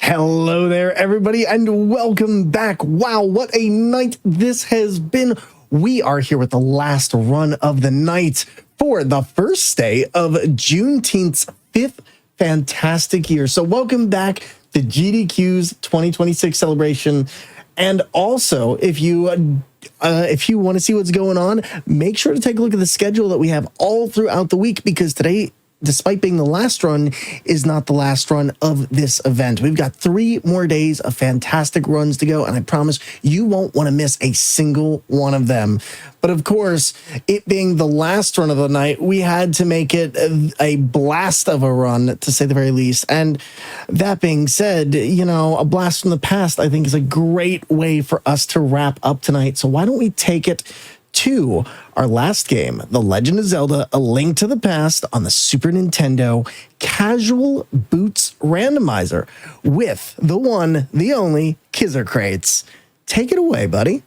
Hello there, everybody, and welcome back. Wow, what a night this has been. We are here with the last run of the night for the first day of Juneteenth's fifth fantastic year. So welcome back to GDQ's 2026 celebration. And also, if you want to see what's going on, make sure to take a look at the schedule that we have all throughout the week, because today, despite being the last run, is not the last run of this event. We've got 3 more days of fantastic runs to go, and I promise you won't want to miss a single one of them. But of course, it being the last run of the night, we had to make it a blast of a run, to say the very least. And that being said, you know, a blast from the past, I think, is a great way for us to wrap up tonight. So why don't we take it to our last game, The Legend of Zelda: A Link to the Past on the Super Nintendo Casual Boots Randomizer with the one, the only Kizzercrates. Take it away, buddy.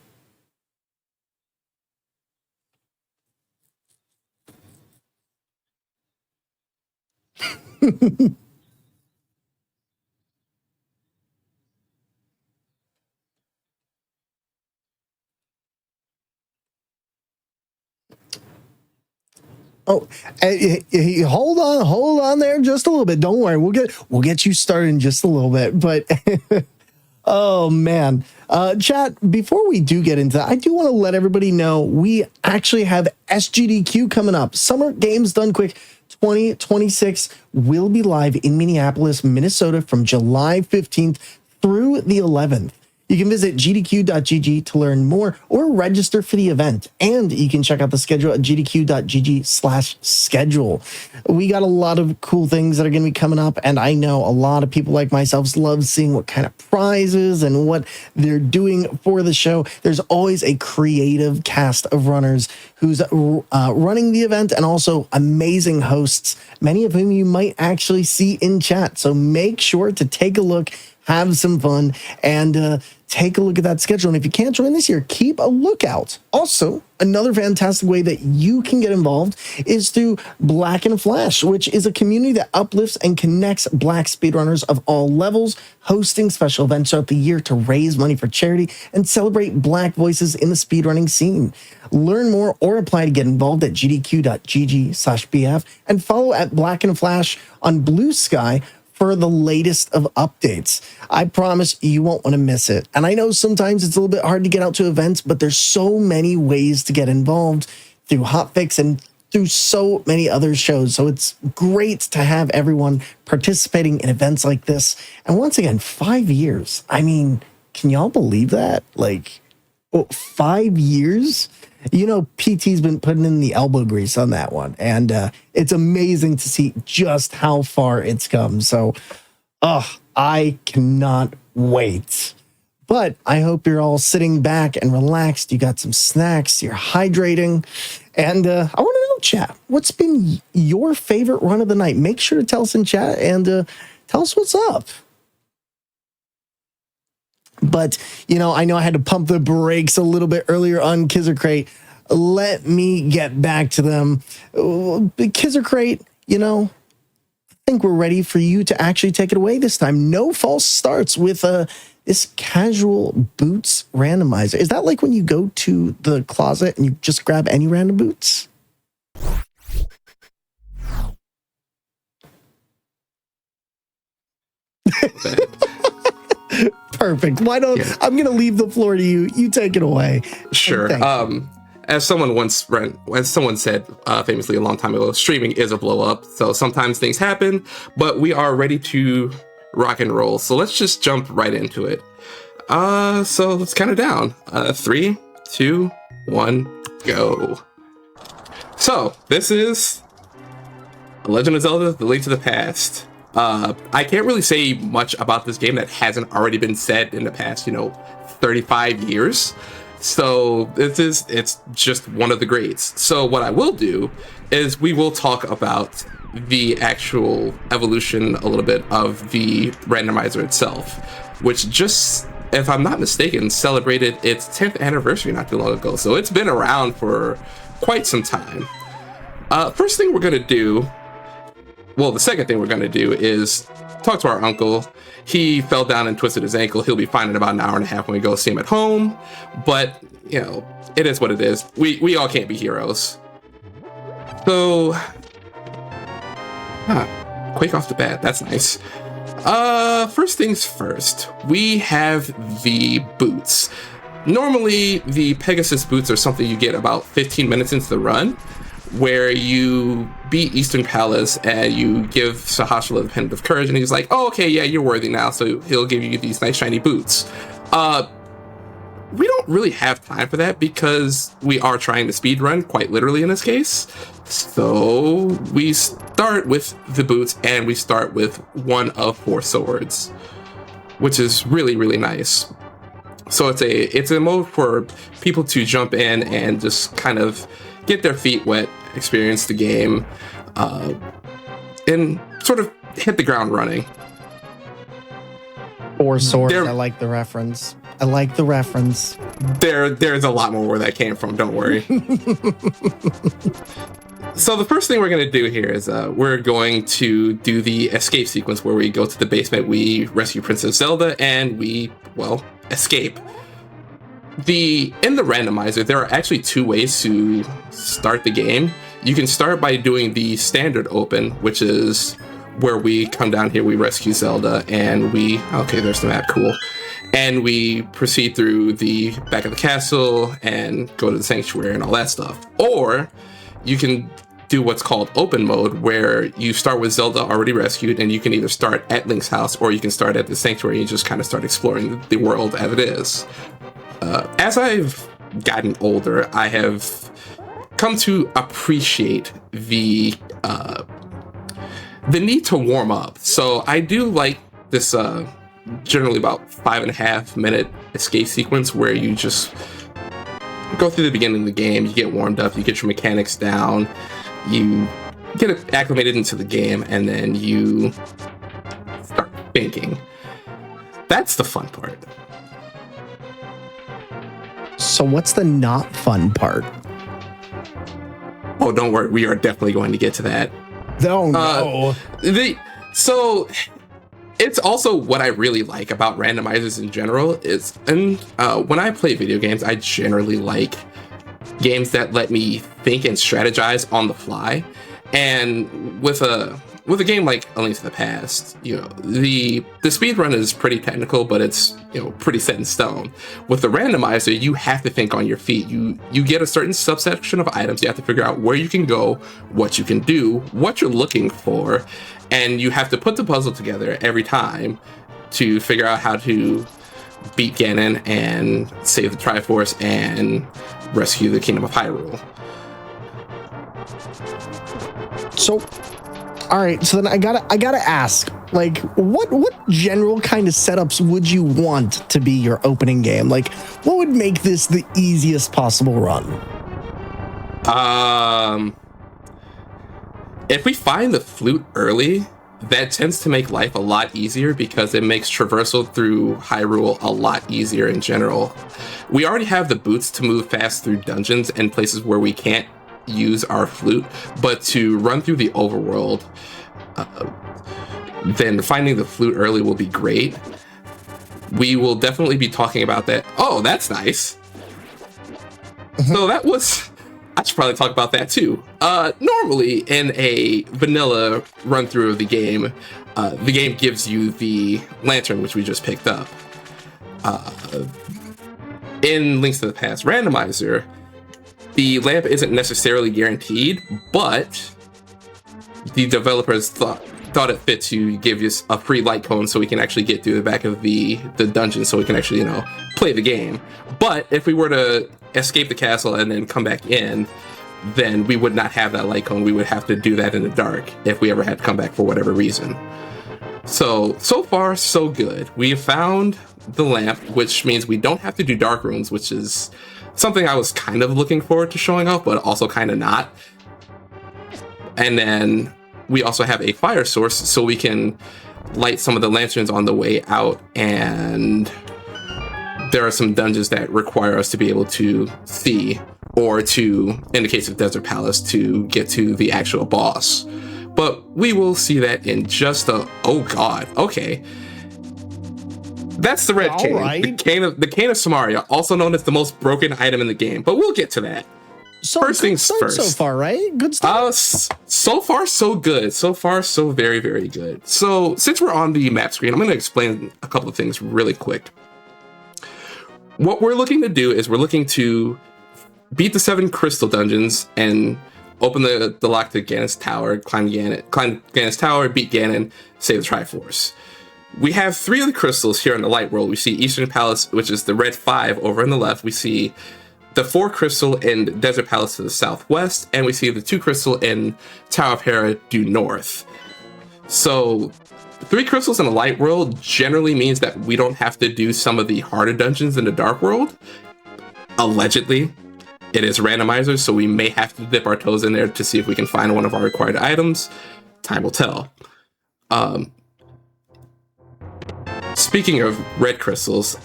Oh, hold on there just a little bit. Don't worry, we'll get you started in just a little bit. But oh man, chat. Before we do get into that, I do want to let everybody know we actually have SGDQ coming up. Summer Games Done Quick 2026 will be live in Minneapolis, Minnesota, from July 15th through the 11th. You can visit gdq.gg to learn more or register for the event. And you can check out the schedule at gdq.gg/schedule. We got a lot of cool things that are going to be coming up. And I know a lot of people like myself love seeing what kind of prizes and what they're doing for the show. There's always a creative cast of runners who's running the event, and also amazing hosts, many of whom you might actually see in chat. So make sure to take a look, have some fun, and take a look at that schedule. And if you can't join this year, keep a lookout. Also, another fantastic way that you can get involved is through Black and Flash, which is a community that uplifts and connects Black speedrunners of all levels, hosting special events throughout the year to raise money for charity and celebrate Black voices in the speedrunning scene. Learn more or apply to get involved at gdq.gg/bf and follow at Black and Flash on Blue Sky for the latest of updates. I promise you won't want to miss it. And I know sometimes it's a little bit hard to get out to events, but there's so many ways to get involved through Hotfix and through so many other shows. So it's great to have everyone participating in events like this. And once again, 5 years. I mean, can y'all believe that? Like, 5 years? You know, PT's been putting in the elbow grease on that one. And it's amazing to see just how far it's come. So, I cannot wait. But I hope you're all sitting back and relaxed. You got some snacks, you're hydrating. And I want to know, chat, what's been your favorite run of the night? Make sure to tell us in chat and tell us what's up. But, you know I had to pump the brakes a little bit earlier on Kizzercrate. Let me get back to them. Kizzercrate, I think we're ready for you to actually take it away this time. No false starts with this casual boots randomizer. Is that like when you go to the closet and you just grab any random boots? Perfect. Why don't I'm going to leave the floor to you. You take it away. Sure. As someone said famously a long time ago, streaming is a blow up. So sometimes things happen, but we are ready to rock and roll. So let's just jump right into it. So let's count it down. 3, 2, 1, go. So this is The Legend of Zelda: The Link to the Past. I can't really say much about this game that hasn't already been said in the past, 35 years. So it's just one of the greats. So what I will do is we will talk about the actual evolution a little bit of the randomizer itself, which just, if I'm not mistaken, celebrated its 10th anniversary not too long ago. So it's been around for quite some time. First thing we're going to do well, the second thing we're going to do is talk to our uncle. He fell down and twisted his ankle. He'll be fine in about an hour and a half when we go see him at home. But, you know, it is what it is. We all can't be heroes. So, Quake off the bat. That's nice. First things first, we have the boots. Normally, the Pegasus boots are something you get about 15 minutes into the run, where you beat Eastern Palace and you give Sahashala the Pendant of Courage, and he's like, oh, okay, yeah, you're worthy now, so he'll give you these nice shiny boots. We don't really have time for that because we are trying to speedrun, quite literally in this case. So we start with the boots, and we start with one of 4 swords, which is really, really nice. So it's a mode for people to jump in and just kind of get their feet wet, experience the game, and sort of hit the ground running. 4 swords. I like the reference. There's a lot more where that came from, don't worry. So the first thing we're going to do here is we're going to do the escape sequence where we go to the basement, we rescue Princess Zelda, and we, well, escape. In the randomizer, there are actually 2 ways to start the game. You can start by doing the standard open, which is where we come down here, we rescue Zelda, and okay, there's the map, cool. And we proceed through the back of the castle and go to the sanctuary and all that stuff. Or you can do what's called open mode, where you start with Zelda already rescued, and you can either start at Link's house or you can start at the sanctuary and just kind of start exploring the world as it is. As I've gotten older, I have come to appreciate the need to warm up. So I do like this generally about 5.5 minute escape sequence where you just go through the beginning of the game, you get warmed up, you get your mechanics down, you get acclimated into the game, and then you start thinking. That's the fun part. So what's the not fun part? Oh, don't worry, we are definitely going to get to that. Oh, no. So it's also what I really like about randomizers in general is, and when I play video games, I generally like games that let me think and strategize on the fly. And with a game like A Link to the Past, you know, the speedrun is pretty technical, but it's, you know, pretty set in stone. With the randomizer, you have to think on your feet. You get a certain subsection of items. You have to figure out where you can go, what you can do, what you're looking for, and you have to put the puzzle together every time to figure out how to beat Ganon and save the Triforce and rescue the Kingdom of Hyrule. So, all right. So then I gotta ask, like, what general kind of setups would you want to be your opening game? Like, what would make this the easiest possible run? If we find the flute early, that tends to make life a lot easier because it makes traversal through Hyrule a lot easier in general. We already have the boots to move fast through dungeons and places where we can't use our flute, but to run through the overworld, then finding the flute early will be great. We will definitely be talking about that. Oh, that's nice. So that was... I should probably talk about that too. Normally, in a vanilla run-through of the game gives you the lantern, which we just picked up. In Links to the Past randomizer, the lamp isn't necessarily guaranteed, but the developers thought it fit to give us a free light cone so we can actually get through the back of the dungeon so we can actually, you know, play the game. But if we were to escape the castle and then come back in, then we would not have that light cone. We would have to do that in the dark if we ever had to come back for whatever reason. So far, so good. We have found the lamp, which means we don't have to do dark rooms, which is something I was kind of looking forward to showing off, but also kind of not. And then we also have a fire source, so we can light some of the lanterns on the way out, and there are some dungeons that require us to be able to see, or to, in the case of Desert Palace, to get to the actual boss, but we will see that in just a... Oh god, okay. That's the red cane. Right. The cane of Samaria, also known as the most broken item in the game, but we'll get to that. So first things first. So far, right? Good stuff. So far, so good. So far, so very, very good. So since we're on the map screen, I'm going to explain a couple of things really quick. What we're looking to do is we're looking to beat the 7 crystal dungeons and open the lock to Ganon's tower, climb Ganon's tower, beat Ganon, save the Triforce. We have 3 of the crystals here in the light world. We see Eastern Palace, which is the red 5 over on the left. We see the 4 crystal in Desert Palace to the southwest, and we see the 2 crystal in Tower of Hera due north. So 3 crystals in the light world generally means that we don't have to do some of the harder dungeons in the dark world. Allegedly, it is randomizers, so we may have to dip our toes in there to see if we can find one of our required items. Time will tell. Speaking of red crystals,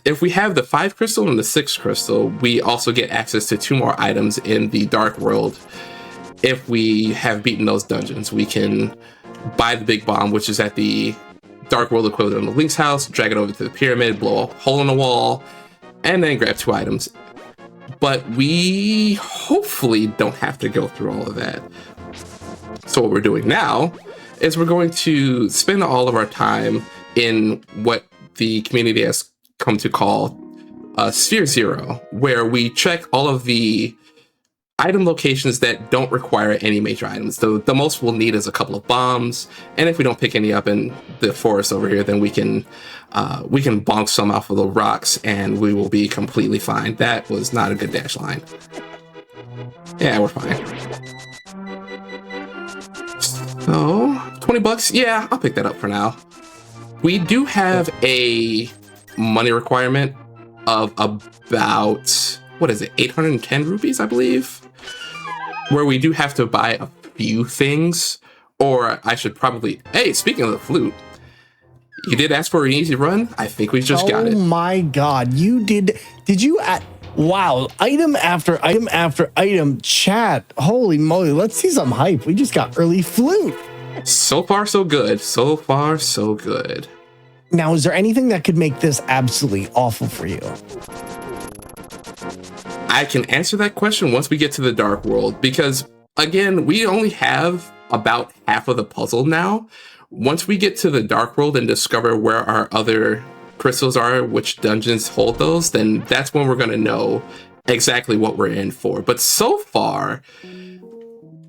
if we have the 5 crystal and the 6 crystal, we also get access to 2 more items in the dark world. If we have beaten those dungeons, we can buy the big bomb, which is at the dark world equivalent of Link's house, drag it over to the pyramid, blow a hole in the wall, and then grab 2 items. But we hopefully don't have to go through all of that. So what we're doing now is we're going to spend all of our time in what the community has come to call Sphere Zero, where we check all of the item locations that don't require any major items. The most we'll need is a couple of bombs, and if we don't pick any up in the forest over here, then we can bonk some off of the rocks, and we will be completely fine. That was not a good dash line. Yeah, we're fine. So, $20? Yeah, I'll pick that up for now. We do have a money requirement of about, what is it, 810 rupees, I believe? Where we do have to buy a few things, or I should probably... Hey, speaking of the flute, you did ask for an easy run? I think we just got it. Oh my god, you did... Did you... Wow, item after item after item. Chat, holy moly, let's see some hype. We just got early flute. So far, so good. So far, so good. Now, is there anything that could make this absolutely awful for you? I can answer that question once we get to the dark world, because again, we only have about half of the puzzle now. Once we get to the dark world and discover where our other crystals are, which dungeons hold those, then that's when we're going to know exactly what we're in for. But so far,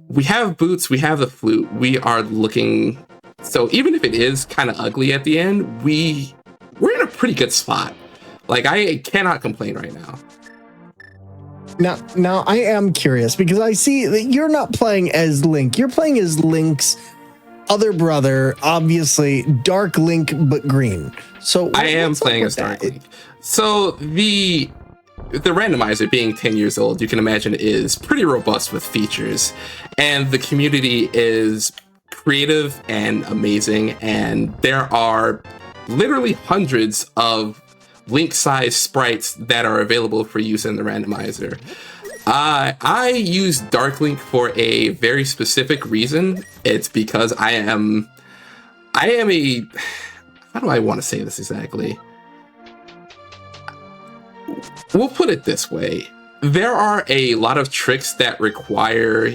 we have boots, we have the flute, we are looking... So even if it is kind of ugly at the end, we're in a pretty good spot. Like, I cannot complain right now. Now I am curious, because I see that you're not playing as Link. You're playing as Link's other brother, obviously Dark Link, but green. So I am playing as Dark Link. So the randomizer, being 10 years old, you can imagine, is pretty robust with features, and the community is creative and amazing, and there are literally hundreds of Link-sized sprites that are available for use in the randomizer. I use Dark Link for a very specific reason. It's because I am a... How do I want to say this exactly? We'll put it this way. There are a lot of tricks that require...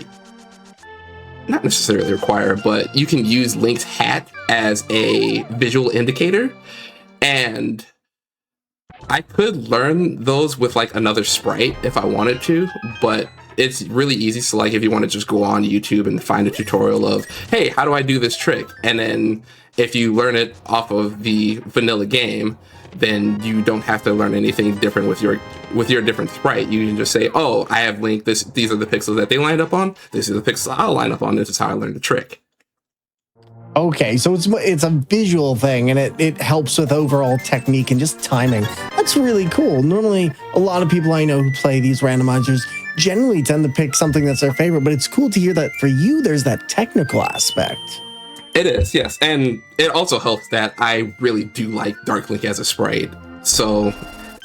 Not necessarily require, but you can use Link's hat as a visual indicator. And I could learn those with like another sprite if I wanted to, but it's really easy. So like if you want to just go on YouTube and find a tutorial of, hey, how do I do this trick? And then if you learn it off of the vanilla game, then you don't have to learn anything different with your different sprite. You can just say, oh, I have Link, these are the pixels that they lined up on, these are the pixels I'll line up on, this is how I learned the trick. Okay, so it's a visual thing, and it helps with overall technique and just timing. That's really cool. Normally, a lot of people I know who play these randomizers generally tend to pick something that's their favorite, but it's cool to hear that for you, there's that technical aspect. It is, yes. And it also helps that I really do like Dark Link as a sprite. So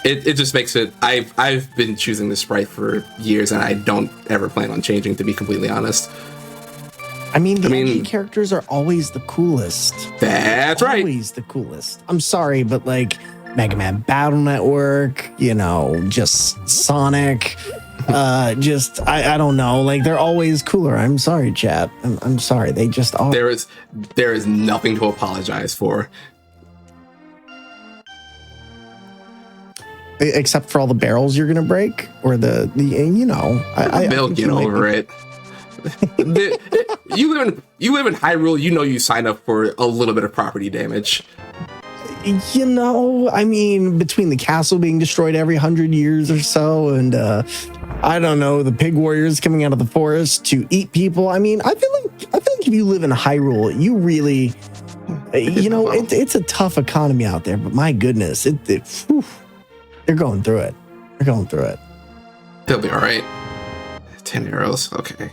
it just makes it... I've been choosing this sprite for years, and I don't ever plan on changing, to be completely honest. I mean, the edgy characters are always the coolest. That's right. Always the coolest. I'm sorry, but like Mega Man Battle Network, you know, just Sonic, I don't know. Like they're always cooler. I'm sorry, chat. I'm sorry. They just are. There is nothing to apologize for. Except for all the barrels you're gonna break, or the you know. They'll get over it. You live in Hyrule. You know you sign up for a little bit of property damage. You know, I mean, between the castle being destroyed every 100 years or so, and I don't know, the pig warriors coming out of the forest to eat people. I mean, I feel like if you live in Hyrule, you really, you know, it's a tough economy out there. But my goodness, whew, they're going through it. They're going through it. They'll be all right. 10 arrows. Okay.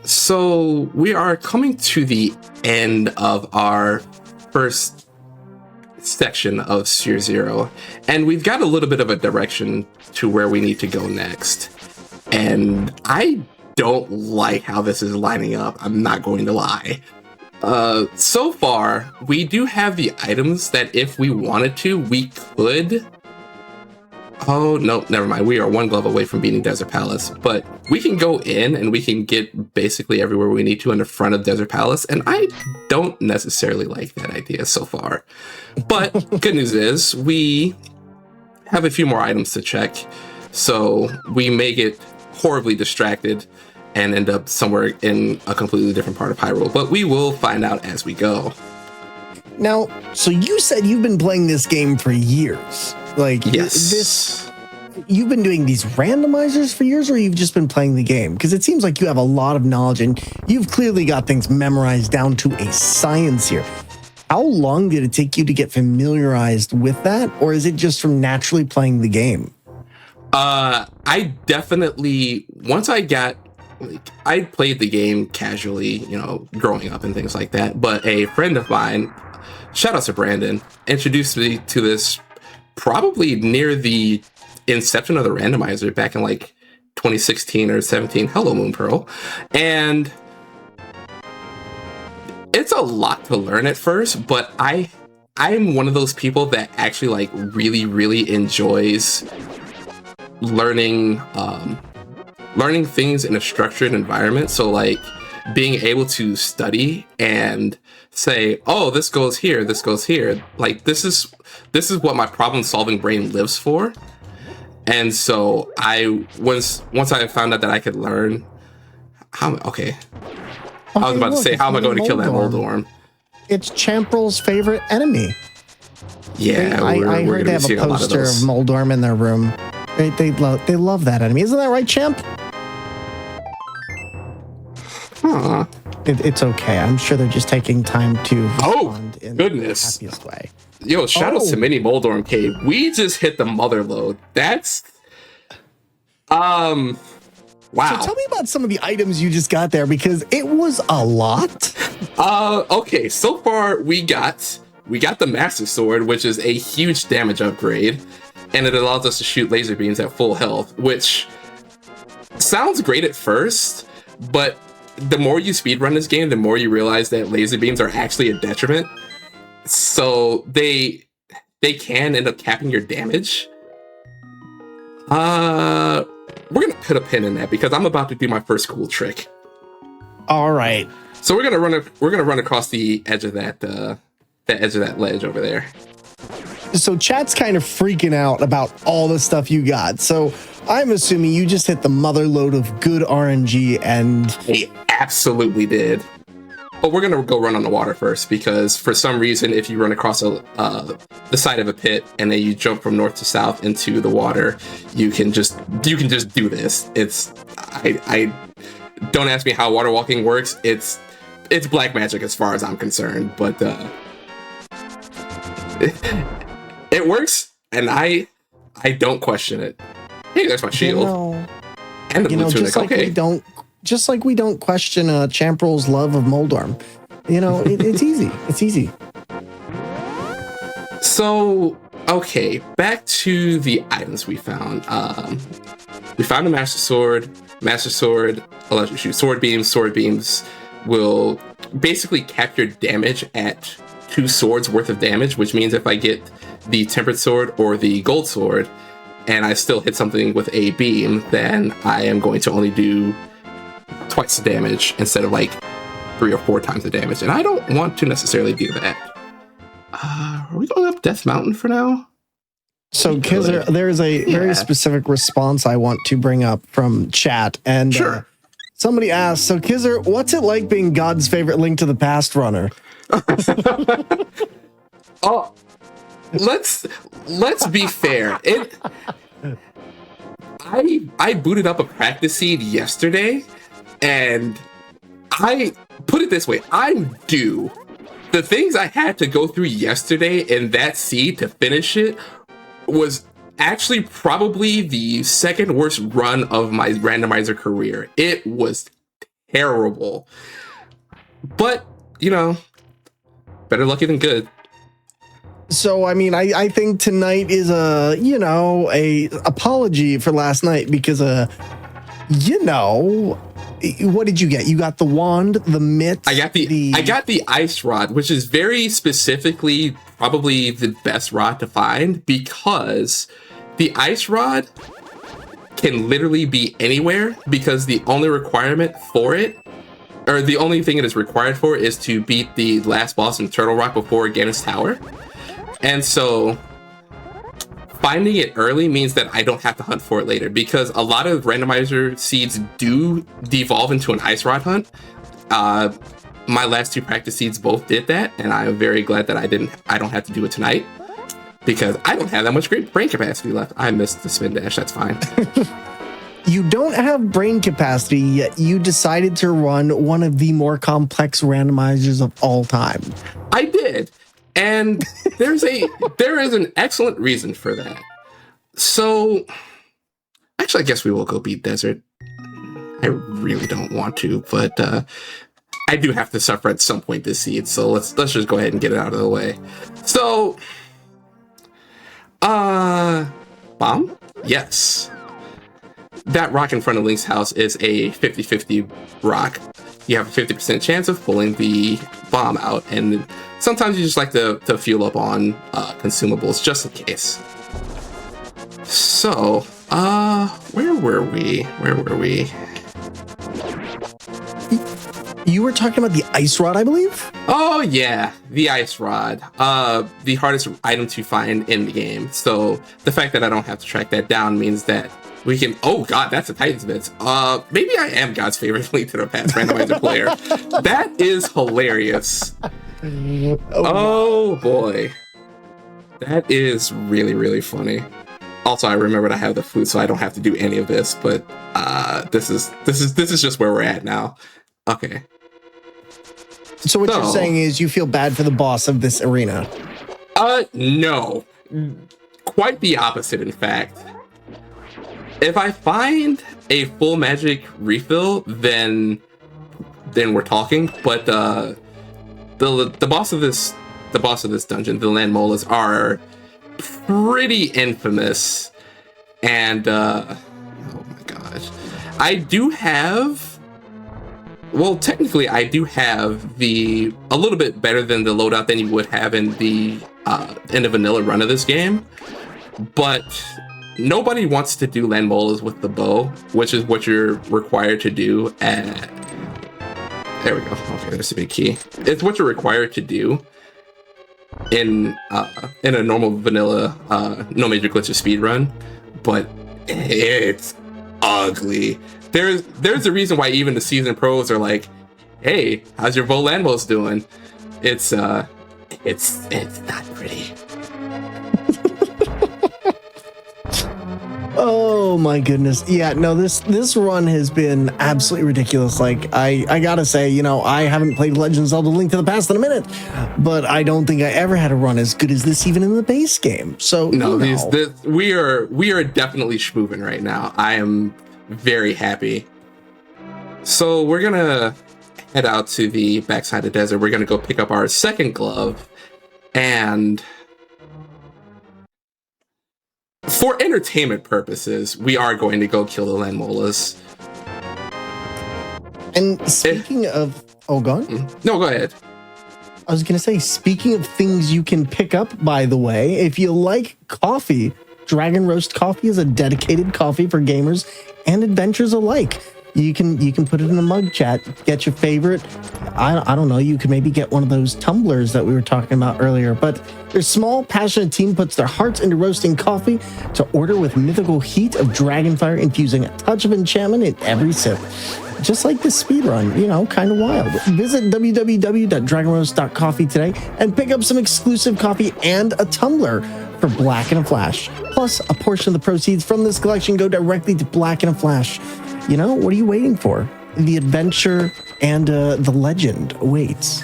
So we are coming to the end of our first section of Sphere Zero, and we've got a little bit of a direction to where we need to go next. And I don't like how this is lining up. I'm not going to lie. So far, we do have the items that if we wanted to, we could. Oh, no, never mind. We are one glove away from beating Desert Palace, but we can go in and we can get basically everywhere we need to in the front of Desert Palace, and I don't necessarily like that idea so far. But good news is we have a few more items to check, so we may get horribly distracted and end up somewhere in a completely different part of Hyrule, but we will find out as we go. Now, so you said you've been playing this game for years. Like, yes. You've been doing these randomizers for years, or you've just been playing the game? Because it seems like you have a lot of knowledge and you've clearly got things memorized down to a science here. How long did it take you to get familiarized with that? Or is it just from naturally playing the game? I definitely, once I got, like, I played the game casually, you know, growing up and things like that. But a friend of mine, shout out to Brandon, introduced me to this probably near the inception of the randomizer back in like 2016 or 17. Hello, Moon Pearl. And it's a lot to learn at first, but I'm one of those people that actually like really, really enjoys learning things in a structured environment. So like being able to study and say, oh, this goes here, this goes here. Like this is what my problem solving brain lives for. And so once I found out that I could learn I was about to say, how am I going to kill that Moldorm? It's Champral's favorite enemy. Yeah, I heard they have a poster of Moldorm in their room. They love that enemy. Isn't that right, Champ? Huh. It's okay. I'm sure they're just taking time to respond in the happiest way. Yo, shout out to Mini Moldorm Cave. We just hit the mother load. That's wow. So tell me about some of the items you just got there, because it was a lot. Okay, so far we got the Master Sword, which is a huge damage upgrade, and it allows us to shoot laser beams at full health, which sounds great at first, but the more you speedrun this game, the more you realize that laser beams are actually a detriment. So they can end up capping your damage. We're gonna put a pin in that because I'm about to do my first cool trick. All right. So we're gonna run across the edge of that ledge over there. So chat's kind of freaking out about all the stuff you got. So I'm assuming you just hit the mother load of good RNG, and we absolutely did. But we're gonna go run on the water first, because for some reason, if you run across the side of a pit and then you jump from north to south into the water, you can just do this. I don't ask me how water walking works. It's black magic as far as I'm concerned, but it works, and I don't question it. Hey, there's my shield. And the blue tunic. Just like we don't question Champral's love of Moldorm. You know, it's easy. It's easy. So, okay, back to the items we found. We found a Master Sword. Master Sword allows you to shoot sword beams. Sword beams will basically cap your damage at 2 swords worth of damage, which means if I get the Tempered Sword or the Gold Sword and I still hit something with a beam, then I am going to only do twice the damage instead of like 3 or 4 times the damage. And I don't want to necessarily do that. Are we going up Death Mountain for now? So, Kizzer, there's a very specific response I want to bring up from chat. And sure. Somebody asked, so Kizzer, what's it like being God's favorite Link to the Past runner? Oh, let's be fair. I booted up a practice seed yesterday, and I put it this way, I'm due. The things I had to go through yesterday in that seed to finish it was actually probably the second worst run of my randomizer career. It was terrible. But, you know, better lucky than good. So, I mean, I think tonight is a apology for last night because, what did you get? You got the wand, the mitt. I got the ice rod, which is very specifically probably the best rod to find because the ice rod can literally be anywhere because the only requirement for it, or the only thing it is required for, is to beat the last boss in Turtle Rock before Ganon's Tower. And so finding it early means that I don't have to hunt for it later, because a lot of randomizer seeds do devolve into an ice rod hunt. My last 2 practice seeds both did that, and I'm very glad that I don't have to do it tonight, because I don't have that much great brain capacity left. I missed the spin dash, that's fine. You don't have brain capacity, yet you decided to run one of the more complex randomizers of all time. I did. And there is an excellent reason for that. So, actually, I guess we will go beat Desert. I really don't want to, but I do have to suffer at some point this seed. So let's just go ahead and get it out of the way. So, bomb? Yes. That rock in front of Link's house is a 50-50 rock. You have a 50% chance of pulling the bomb out, and sometimes you just like to fuel up on consumables just in case. So, where were we? You were talking about the ice rod, I believe? Oh yeah, the ice rod. The hardest item to find in the game. So the fact that I don't have to track that down means that we can, oh god, that's a Titan's Bits. Maybe I am God's favorite Link to the Past randomizer player. That is hilarious. Oh boy. That is really, really funny. Also, I remembered I have the flute, so I don't have to do any of this, but this is just where we're at now. Okay. So what you're saying is you feel bad for the boss of this arena? No. Quite the opposite, in fact. If I find a full magic refill, then we're talking. But the boss of this dungeon, the land molas, are pretty infamous. And oh my gosh, I do have. Well, technically, I do have a little bit better than the loadout than you would have in the vanilla run of this game, but nobody wants to do land molas with the bow, which is what you're required to do at... There we go. Okay, there's a big key. It's what you're required to do in a normal vanilla no major glitches speedrun, but it's ugly. There's a reason why even the seasoned pros are like, "Hey, how's your bow land molas doing?" It's not pretty. Oh my goodness. Yeah, no, this run has been absolutely ridiculous. Like, I gotta say, you know, I haven't played Legend of Zelda Link to the Past in a minute, but I don't think I ever had a run as good as this even in the base game. So no, we are definitely schmoovin' right now. I am very happy. So we're gonna head out to the backside of the desert. We're gonna go pick up our second glove, and for entertainment purposes, we are going to go kill the land molas. And speaking of, oh, go on. No, go ahead. I was going to say, speaking of things you can pick up, by the way, if you like coffee, Dragon Roast Coffee is a dedicated coffee for gamers and adventurers alike. You can put it in a mug chat, get your favorite. I don't know, you could maybe get one of those tumblers that we were talking about earlier. But their small, passionate team puts their hearts into roasting coffee to order with mythical heat of dragonfire, infusing a touch of enchantment in every sip. Just like this speedrun, you know, kind of wild. Visit www.dragonroast.coffee today and pick up some exclusive coffee and a tumbler for Black in a Flash. Plus, a portion of the proceeds from this collection go directly to Black in a Flash. You know, what are you waiting for? The adventure and the legend awaits.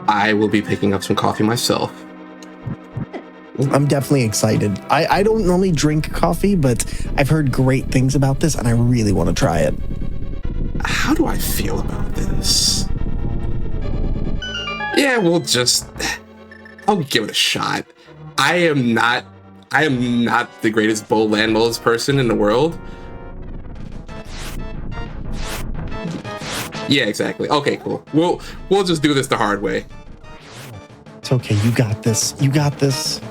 I will be picking up some coffee myself. I'm definitely excited. I don't normally drink coffee, but I've heard great things about this, and I really want to try it. How do I feel about this? Yeah, I'll give it a shot. I am not the greatest bow land molds person in the world. Yeah, exactly. Okay, cool. We'll just do this the hard way. It's okay. You got this. You got this.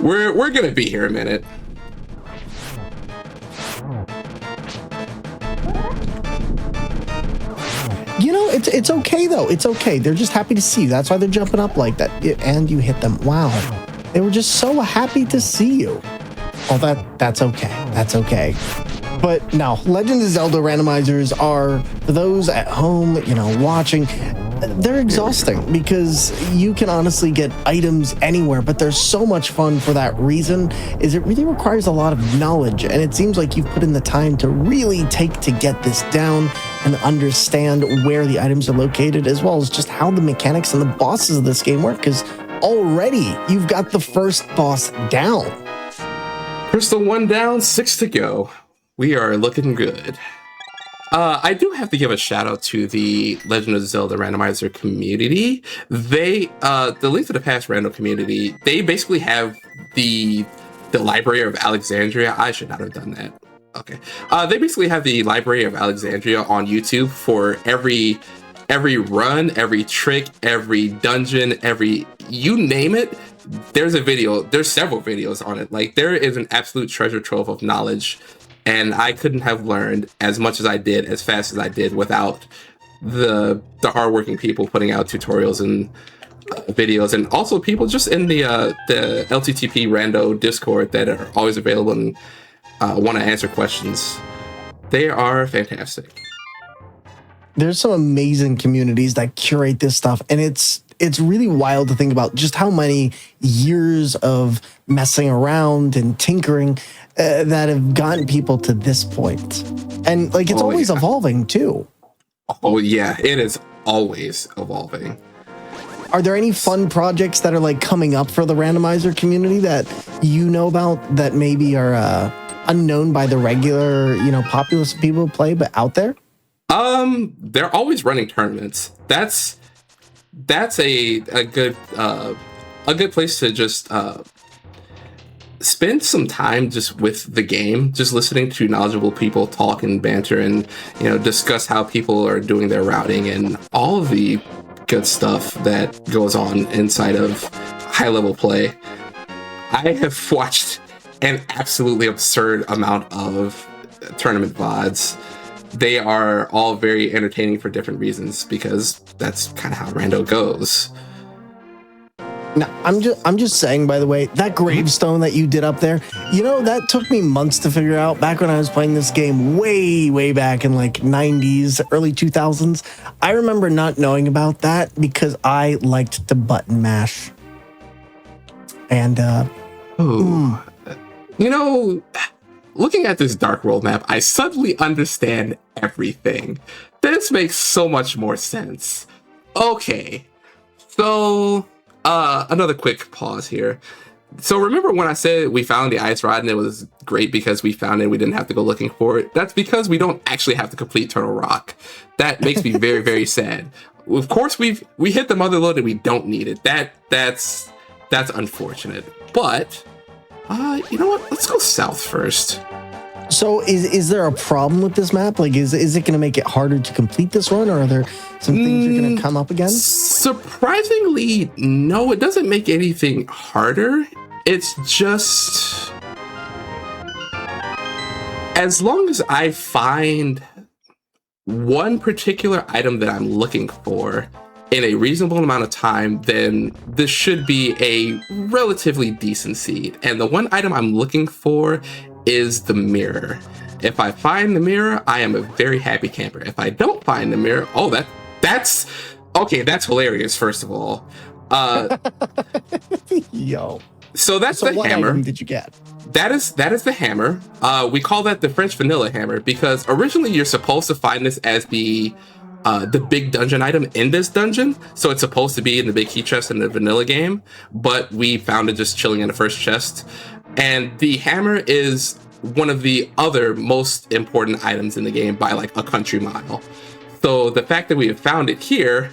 We're gonna be here a minute. You know, it's okay though. It's okay. They're just happy to see you. That's why they're jumping up like that. And you hit them. Wow. They were just so happy to see you. Oh, that's okay. That's okay. But no, Legend of Zelda randomizers are, for those at home, you know, watching, they're exhausting because you can honestly get items anywhere, but they're so much fun for that reason, is it really requires a lot of knowledge, and it seems like you've put in the time to really take to get this down and understand where the items are located, as well as just how the mechanics and the bosses of this game work, because already you've got the first boss down. Crystal 1 down, 6 to go. We are looking good. I do have to give a shout out to the Legend of Zelda randomizer community. They, the Link to the Past random community, they basically have the Library of Alexandria. I should not have done that. Okay. They basically have the Library of Alexandria on YouTube for every run, every trick, every dungeon, you name it. There's a video. There's several videos on it. Like, there is an absolute treasure trove of knowledge. And I couldn't have learned as much as I did, as fast as I did, without the hardworking people putting out tutorials and videos, and also people just in the LTTP Rando Discord that are always available and want to answer questions. They are fantastic. There's some amazing communities that curate this stuff, and it's really wild to think about just how many years of messing around and tinkering that have gotten people to this point. And like, it's always evolving too. Oh yeah, it is always evolving. Are there any fun projects that are like coming up for the randomizer community that you know about that maybe are unknown by the regular, you know, populace of people who play, but out there? They're always running tournaments. That's a good place to just spend some time just with the game, just listening to knowledgeable people talk and banter and, you know, discuss how people are doing their routing and all of the good stuff that goes on inside of high level play. I have watched an absolutely absurd amount of tournament VODs. They are all very entertaining for different reasons, because that's kind of how rando goes. Now, I'm just saying, by the way, that gravestone that you did up there, you know, that took me months to figure out back when I was playing this game way back in like 90s, early 2000s. I remember not knowing about that because I liked to button mash. And, you know, looking at this Dark World map, I suddenly understand everything. This makes so much more sense. Okay, so another quick pause here. So remember when I said we found the ice rod and it was great because we found it, we didn't have to go looking for it? That's because we don't actually have to complete Turtle Rock. That makes me very sad. Of course, we hit the mother lode and we don't need it. That's unfortunate. But you know what? Let's go south first. So is there a problem with this map? Like, is it going to make it harder to complete this run, or are there some things you're going to come up against? Surprisingly, no, it doesn't make anything harder. It's just as long as I find one particular item that I'm looking for in a reasonable amount of time, then this should be a relatively decent seed. And the one item I'm looking for is the mirror. If I find the mirror, I am a very happy camper. If I don't find the mirror, that's okay, that's hilarious, first of all. Yo. So that's the what hammer. Item did you get? That is the hammer. We call that the French vanilla hammer because originally you're supposed to find this as the big dungeon item in this dungeon. So it's supposed to be in the big key chest in the vanilla game, but we found it just chilling in the first chest. And the hammer is one of the other most important items in the game by like a country mile. So the fact that we have found it here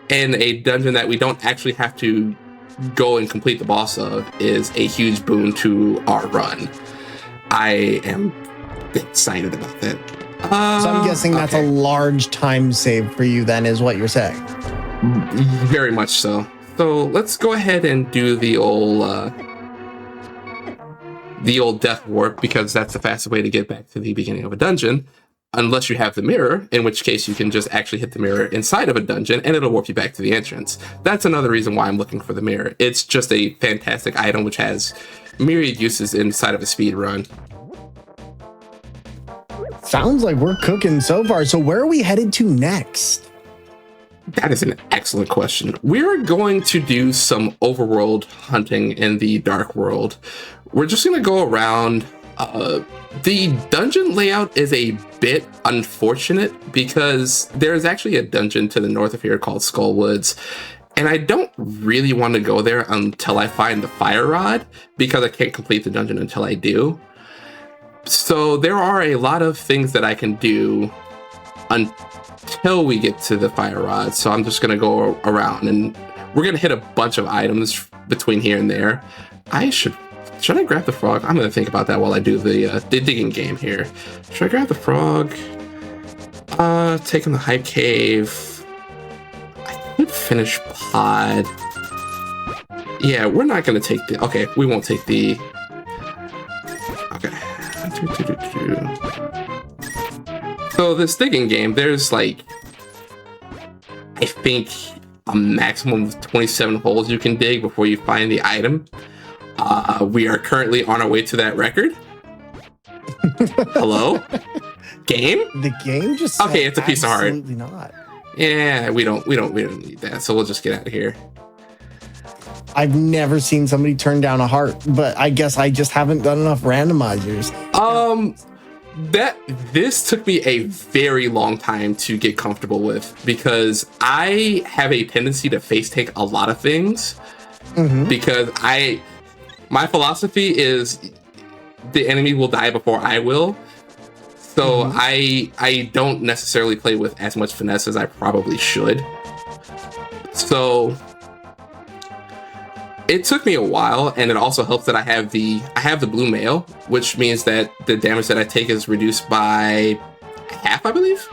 in a dungeon that we don't actually have to go and complete the boss of is a huge boon to our run. I am excited about that. So I'm guessing that's a large time save for you then, is what you're saying. Very much so. So let's go ahead and do the old death warp, because that's the fastest way to get back to the beginning of a dungeon. Unless you have the mirror, in which case you can just actually hit the mirror inside of a dungeon and it'll warp you back to the entrance. That's another reason why I'm looking for the mirror. It's just a fantastic item which has myriad uses inside of a speed run. Sounds like we're cooking so far. So where are we headed to next? That is an excellent question. We're going to do some overworld hunting in the dark world. We're just going to go around. The dungeon layout is a bit unfortunate because there's actually a dungeon to the north of here called Skullwoods, and I don't really want to go there until I find the fire rod because I can't complete the dungeon until I do. So there are a lot of things that I can do until we get to the fire rod. So I'm just going to go around and we're going to hit a bunch of items between here and there. Should I grab the frog? I'm going to think about that while I do the digging game here. Should I grab the frog? Taking the hype cave. I could finish pod. Yeah, we're not going to take the... Okay, we won't take the... Okay. So this digging game, there's like... I think a maximum of 27 holes you can dig before you find the item. We are currently on our way to that record. Hello? Game? The game just okay, it's a piece of heart. Absolutely not. Yeah, we don't need that. So we'll just get out of here. I've never seen somebody turn down a heart, but I guess I just haven't done enough randomizers. This took me a very long time to get comfortable with because I have a tendency to face take a lot of things because my philosophy is the enemy will die before I will. So I don't necessarily play with as much finesse as I probably should. So it took me a while, and it also helps that I have the blue mail, which means that the damage that I take is reduced by half, I believe.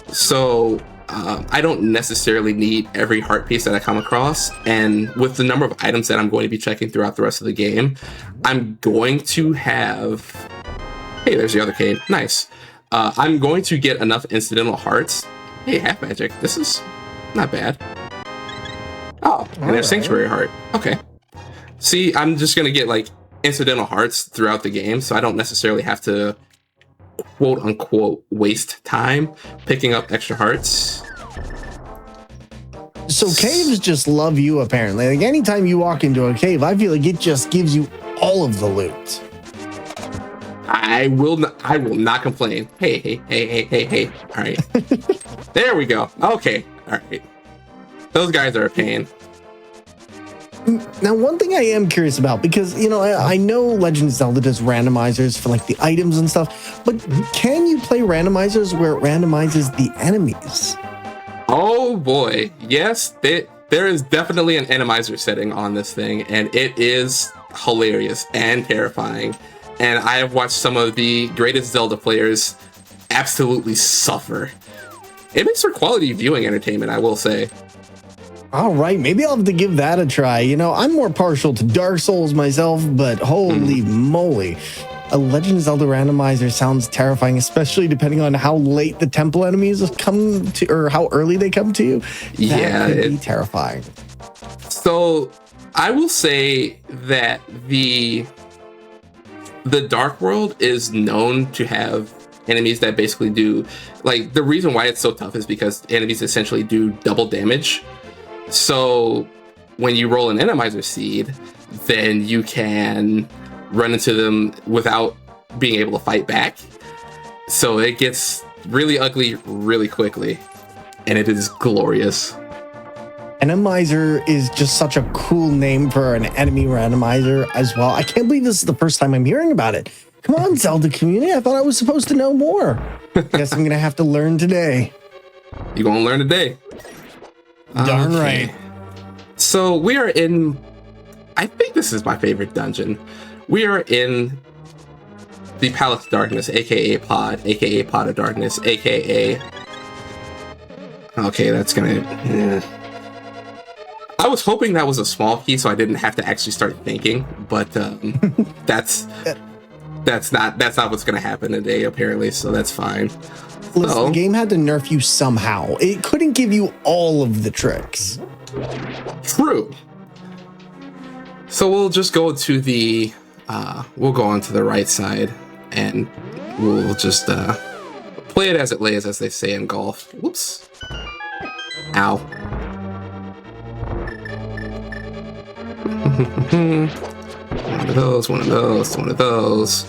So I don't necessarily need every heart piece that I come across, and with the number of items that I'm going to be checking throughout the rest of the game, I'm going to have... Hey, there's the other cave. Nice. I'm going to get enough incidental hearts. Hey, half magic. This is not bad. Oh, and there's Sanctuary Heart. Okay. See, I'm just going to get like incidental hearts throughout the game, so I don't necessarily have to quote unquote waste time picking up extra hearts. So caves just love you, apparently. Like anytime you walk into a cave, I feel like it just gives you all of the loot. I will not complain. Hey. All right. There we go. Okay. All right. Those guys are a pain. Now, one thing I am curious about, because, you know, I know Legend of Zelda does randomizers for like the items and stuff, but can you play randomizers where it randomizes the enemies? Oh boy. Yes, there is definitely an randomizer setting on this thing, and it is hilarious and terrifying. and I have watched some of the greatest Zelda players absolutely suffer. It makes for quality viewing entertainment, I will say. All right, maybe I'll have to give that a try. You know, I'm more partial to Dark Souls myself, but holy moly. A Legend of Zelda randomizer sounds terrifying, especially depending on how late the temple enemies come to, or how early they come to you. That could be terrifying. So I will say that the Dark World is known to have enemies that basically do, like, the reason why it's so tough is because enemies essentially do double damage. So when you roll an Enemizer Seed, then you can run into them without being able to fight back. So it gets really ugly really quickly, and it is glorious. Enemizer is just such a cool name for an enemy randomizer as well. I can't believe this is the first time I'm hearing about it. Come on, Zelda community. I thought I was supposed to know more. Guess I'm going to have to learn today. You're going to learn today. Darn right. So we are in, I think this is my favorite dungeon. We are in the Palace of Darkness, aka Pod of Darkness, aka... Okay, that's gonna... I was hoping that was a small key so I didn't have to actually start thinking, but that's not what's gonna happen today, apparently, so that's fine. Listen, the game had to nerf you somehow. It couldn't give you all of the tricks. True. So we'll just go to the we'll go on to the right side and we'll just play it as it lays, as they say in golf. Whoops. Ow. One of those, one of those, one of those.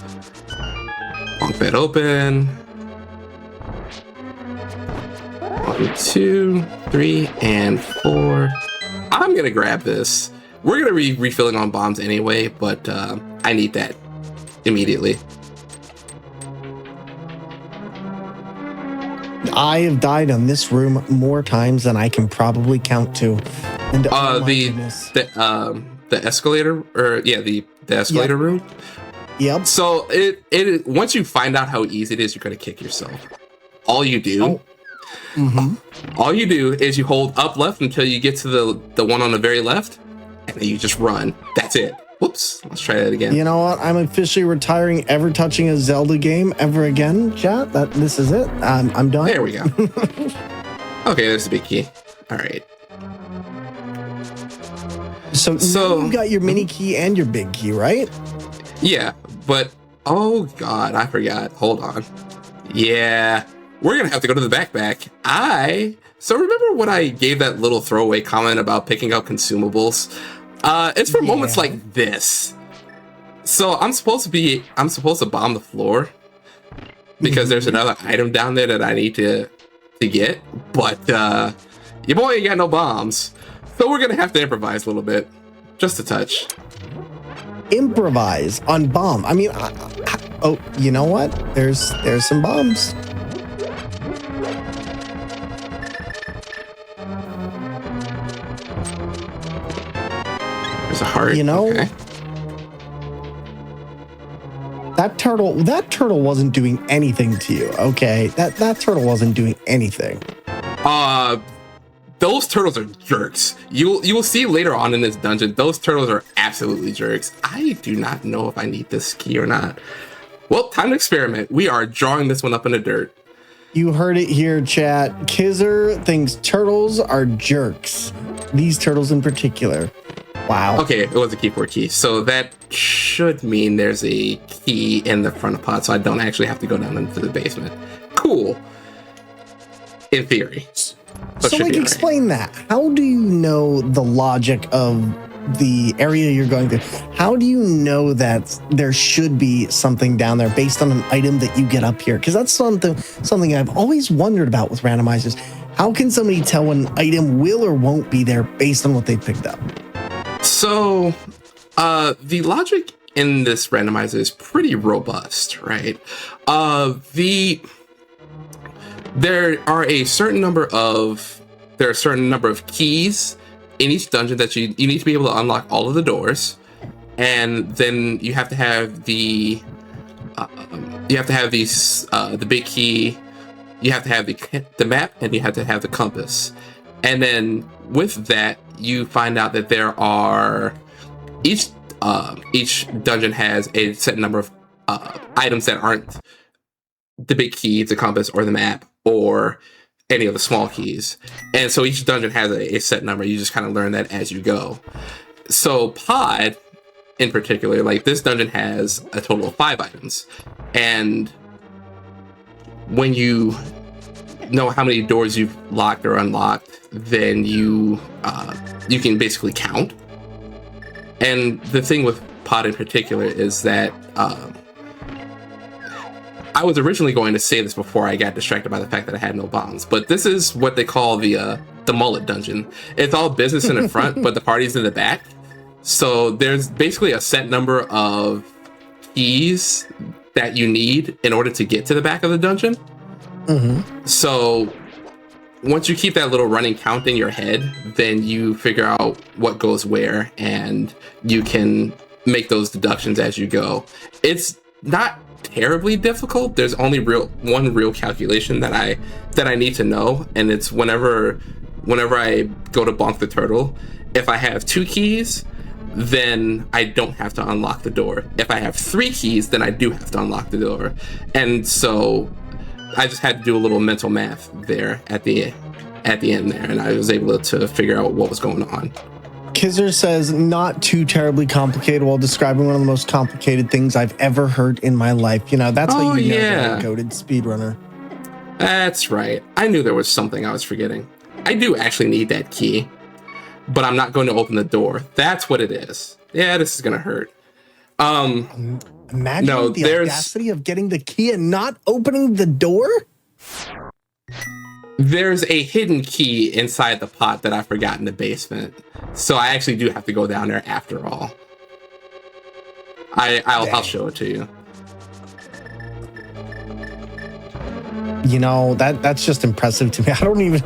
Bunk bed open. 1, 2, 3, and 4. I'm gonna grab this. We're gonna be refilling on bombs anyway, but I need that immediately. I have died on this room more times than I can probably count to. And the escalator, or yeah, the escalator room. Yep. So it once you find out how easy it is, you're gonna kick yourself. All you do. All you do is you hold up left until you get to the one on the very left, and then you just run. That's it. Whoops. Let's try that again. You know what? I'm officially retiring ever touching a Zelda game ever again, chat. This is it. I'm done. There we go. Okay, there's the big key. All right. So you've got your mini key and your big key, right? Yeah, but oh god, I forgot. Hold on. Yeah. We're gonna have to go to the backpack. So remember when I gave that little throwaway comment about picking up consumables? It's for moments like this. So I'm supposed to bomb the floor because there's another item down there that I need to get, but your boy ain't got no bombs. So we're gonna have to improvise a little bit, just a touch. Improvise on bomb. I mean, oh, you know what? There's some bombs. There's a heart. You know, okay. that turtle wasn't doing anything to you. Okay, that turtle wasn't doing anything. Those turtles are jerks. You will see later on in this dungeon, those turtles are absolutely jerks. I do not know if I need this key or not. Well, time to experiment. We are drawing this one up in the dirt. You heard it here, chat. Kizzer thinks turtles are jerks. These turtles in particular. Wow. Okay, it was a keyboard key. So that should mean there's a key in the front of pod, so I don't actually have to go down into the basement. Cool. In theory. So, like, explain that. How do you know the logic of the area you're going to? How do you know that there should be something down there based on an item that you get up here? Because that's something I've always wondered about with randomizers. How can somebody tell when an item will or won't be there based on what they picked up? So, the logic in this randomizer is pretty robust, right? There are a certain number of keys in each dungeon that you need to be able to unlock all of the doors, and then you have to have the you have to have these the big key. You have to have the map, and you have to have the compass. And then with that, you find out that there are each dungeon has a set number of items that aren't the big key, the compass, or the map, or any of the small keys. And so each dungeon has a set number. You just kind of learn that as you go. So Pod, in particular, like this dungeon has a total of 5 items. And when you know how many doors you've locked or unlocked, then you can basically count. And the thing with Pod in particular is that I was originally going to say this before I got distracted by the fact that I had no bombs, but this is what they call the mullet dungeon. It's all business in the front, but the party's in the back. So there's basically a set number of keys that you need in order to get to the back of the dungeon. Mm-hmm. So once you keep that little running count in your head, then you figure out what goes where, and you can make those deductions as you go. It's not terribly difficult. There's only one real calculation that I need to know, and it's whenever I go to bonk the turtle, if I have 2 keys, then I don't have to unlock the door. If I have 3 keys, then I do have to unlock the door. And so I just had to do a little mental math there at the end there, and I was able to figure out what was going on. Kizzer says, not too terribly complicated, while describing one of the most complicated things I've ever heard in my life. You know, that's how you know that a goated speedrunner. That's right. I knew there was something I was forgetting. I do actually need that key, but I'm not going to open the door. That's what it is. Yeah, this is going to hurt. Imagine the audacity of getting the key and not opening the door? There's a hidden key inside the pot that I forgot in the basement. So I actually do have to go down there after all. I'll show it to you. You know, that's just impressive to me. I don't even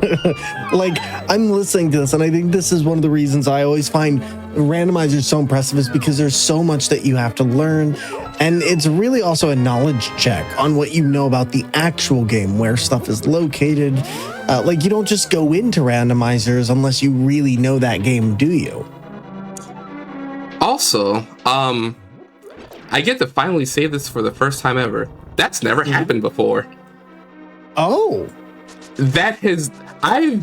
like, I'm listening to this, and I think this is one of the reasons I always find randomizers so impressive, is because there's so much that you have to learn. And it's really also a knowledge check on what you know about the actual game, where stuff is located. Like, you don't just go into randomizers unless you really know that game, do you? Also, I get to finally say this for the first time ever. That's never happened before. Oh. I've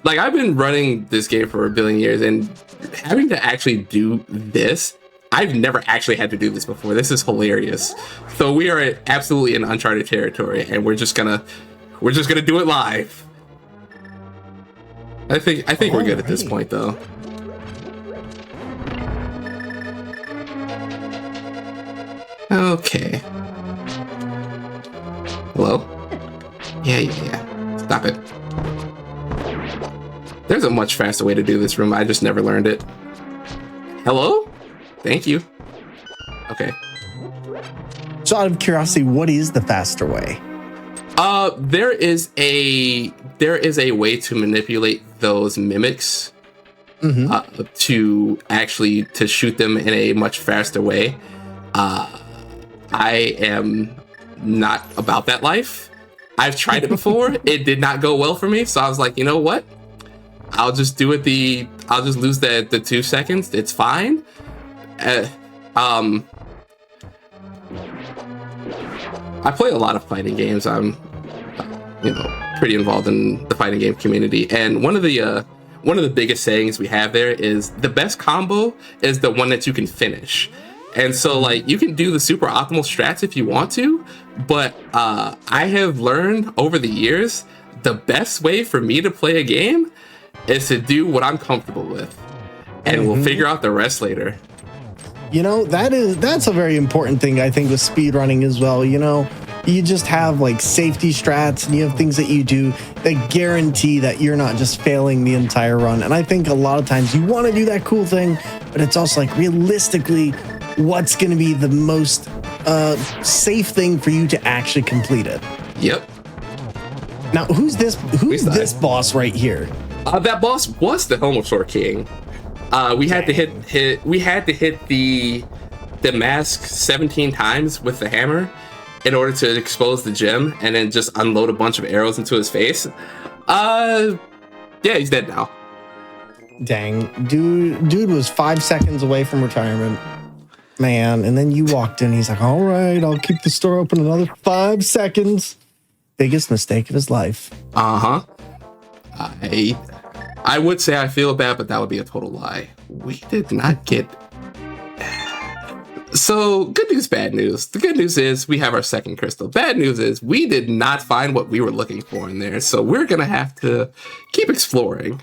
been running this game for a billion years, and having to actually do this, I've never actually had to do this before. This is hilarious. So we are absolutely in uncharted territory, and we're just gonna do it live. I think we're good at this point, though. Okay. Hello? Yeah. Stop it. There's a much faster way to do this room. I just never learned it. Hello? Thank you. Okay. So out of curiosity, what is the faster way? There is a way to manipulate those mimics to shoot them in a much faster way. I am not about that life. I've tried it before. It did not go well for me. So I was like, you know what? I'll just do it. I'll just lose the 2 seconds. It's fine. I play a lot of fighting games. I'm, pretty involved in the fighting game community. And one of the biggest sayings we have there is the best combo is the one that you can finish. And so, like, you can do the super optimal strats if you want to, but I have learned over the years the best way for me to play a game is to do what I'm comfortable with, and we'll figure out the rest later. You know, that's a very important thing, I think, with speedrunning as well. You know, you just have like safety strats, and you have things that you do that guarantee that you're not just failing the entire run. And I think a lot of times you want to do that cool thing, but it's also like, realistically, what's going to be the most safe thing for you to actually complete it. Yep. Now, who's this boss right here? That boss was the Helm of Sword King. We had to hit the mask 17 times with the hammer, in order to expose the gem and then just unload a bunch of arrows into his face. Yeah, he's dead now. Dang, dude was 5 seconds away from retirement, man. And then you walked in. He's like, "All right, I'll keep the store open another 5 seconds." Biggest mistake of his life. Uh-huh. I would say I feel bad, but that would be a total lie. We did not get... So, good news, bad news. The good news is we have our second crystal. Bad news is we did not find what we were looking for in there, so we're going to have to keep exploring.